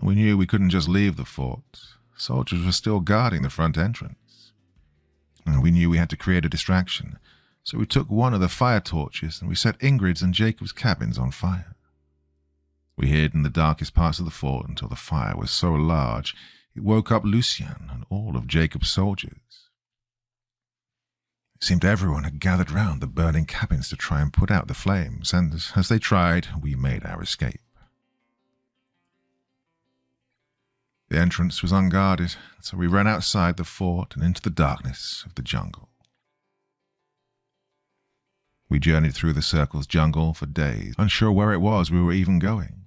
We knew we couldn't just leave the fort. Soldiers were still guarding the front entrance. And we knew we had to create a distraction, so we took one of the fire torches and we set Ingrid's and Jacob's cabins on fire. We hid in the darkest parts of the fort until the fire was so large it woke up Lucien and all of Jacob's soldiers. It seemed everyone had gathered round the burning cabins to try and put out the flames, and as they tried, we made our escape. The entrance was unguarded, so we ran outside the fort and into the darkness of the jungle. We journeyed through the Circle's jungle for days, unsure where it was we were even going.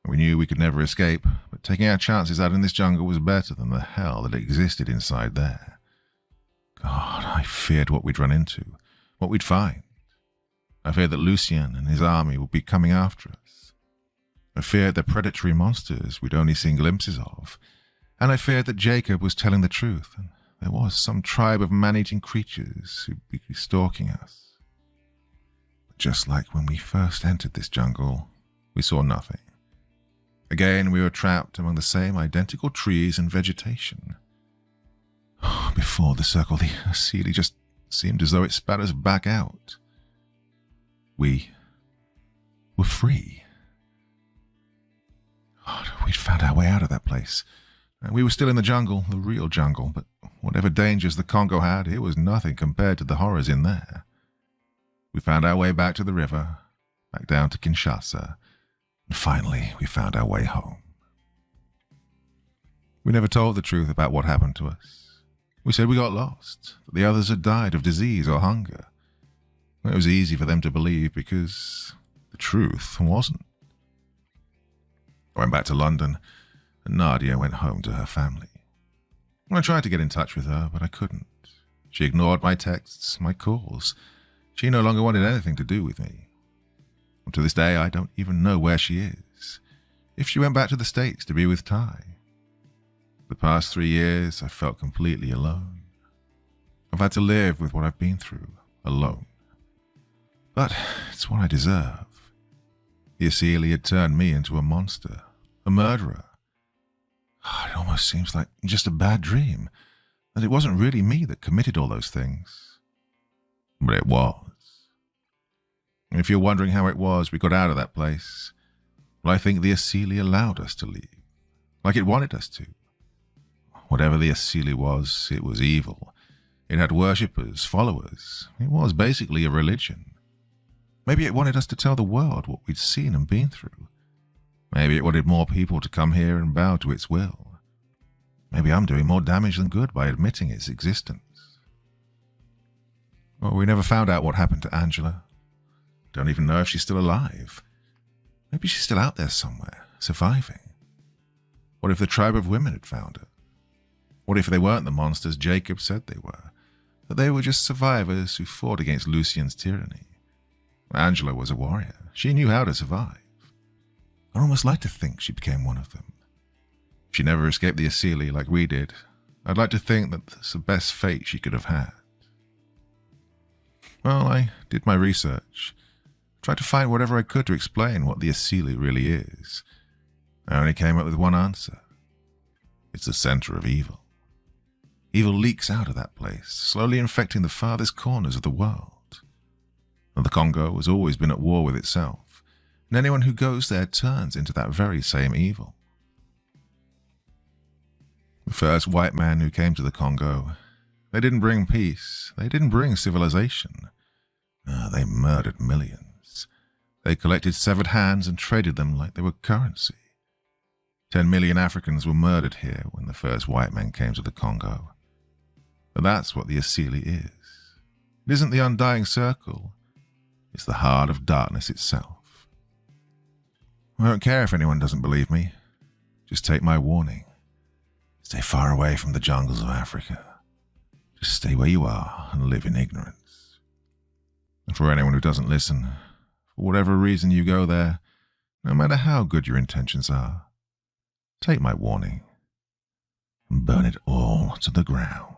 We knew we could never escape, but taking our chances out in this jungle was better than the hell that existed inside there. God, I feared what we'd run into, what we'd find. I feared that Lucien and his army would be coming after us. I feared the predatory monsters we'd only seen glimpses of, and I feared that Jacob was telling the truth, and there was some tribe of man-eating creatures who'd be stalking us. But just like when we first entered this jungle, we saw nothing. Again, we were trapped among the same identical trees and vegetation. Before the circle, the ceiling just seemed as though it spat us back out. We were free. God, we'd found our way out of that place. And we were still in the jungle, the real jungle, but whatever dangers the Congo had, it was nothing compared to the horrors in there. We found our way back to the river, back down to Kinshasa, And finally, we found our way home. We never told the truth about what happened to us. We said we got lost, that the others had died of disease or hunger. It was easy for them to believe because the truth wasn't. I went back to London, and Nadia went home to her family. I tried to get in touch with her, but I couldn't. She ignored my texts, my calls. She no longer wanted anything to do with me. And to this day, I don't even know where she is, if she went back to the States to be with Ty. The past 3 years, I felt completely alone. I've had to live with what I've been through, alone. But it's what I deserve. The Asili had turned me into a monster, a murderer. It almost seems like just a bad dream, that it wasn't really me that committed all those things. But it was. And if you're wondering how it was we got out of that place, well, I think the Asili allowed us to leave, like it wanted us to. Whatever the Asili was, it was evil. It had worshippers, followers. It was basically a religion. Maybe it wanted us to tell the world what we'd seen and been through. Maybe it wanted more people to come here and bow to its will. Maybe I'm doing more damage than good by admitting its existence. Well, we never found out what happened to Angela. Don't even know if she's still alive. Maybe she's still out there somewhere, surviving. What if the tribe of women had found her? What if they weren't the monsters Jacob said they were? That they were just survivors who fought against Lucien's tyranny? Angela was a warrior. She knew how to survive. I'd almost like to think she became one of them. If she never escaped the Asili like we did, I'd like to think that that's the best fate she could have had. Well, I did my research. Tried to find whatever I could to explain what the Asili really is. I only came up with one answer. It's the center of evil. Evil leaks out of that place, slowly infecting the farthest corners of the world. And the Congo has always been at war with itself, and anyone who goes there turns into that very same evil. The first white man who came to the Congo, they didn't bring peace, they didn't bring civilization. No, they murdered millions. They collected severed hands and traded them like they were currency. 10 million Africans were murdered here when the first white men came to the Congo. But that's what the Asili is. It isn't the undying circle. It's the heart of darkness itself. I don't care if anyone doesn't believe me. Just take my warning. Stay far away from the jungles of Africa. Just stay where you are and live in ignorance. And for anyone who doesn't listen, for whatever reason you go there, no matter how good your intentions are, take my warning and burn it all to the ground.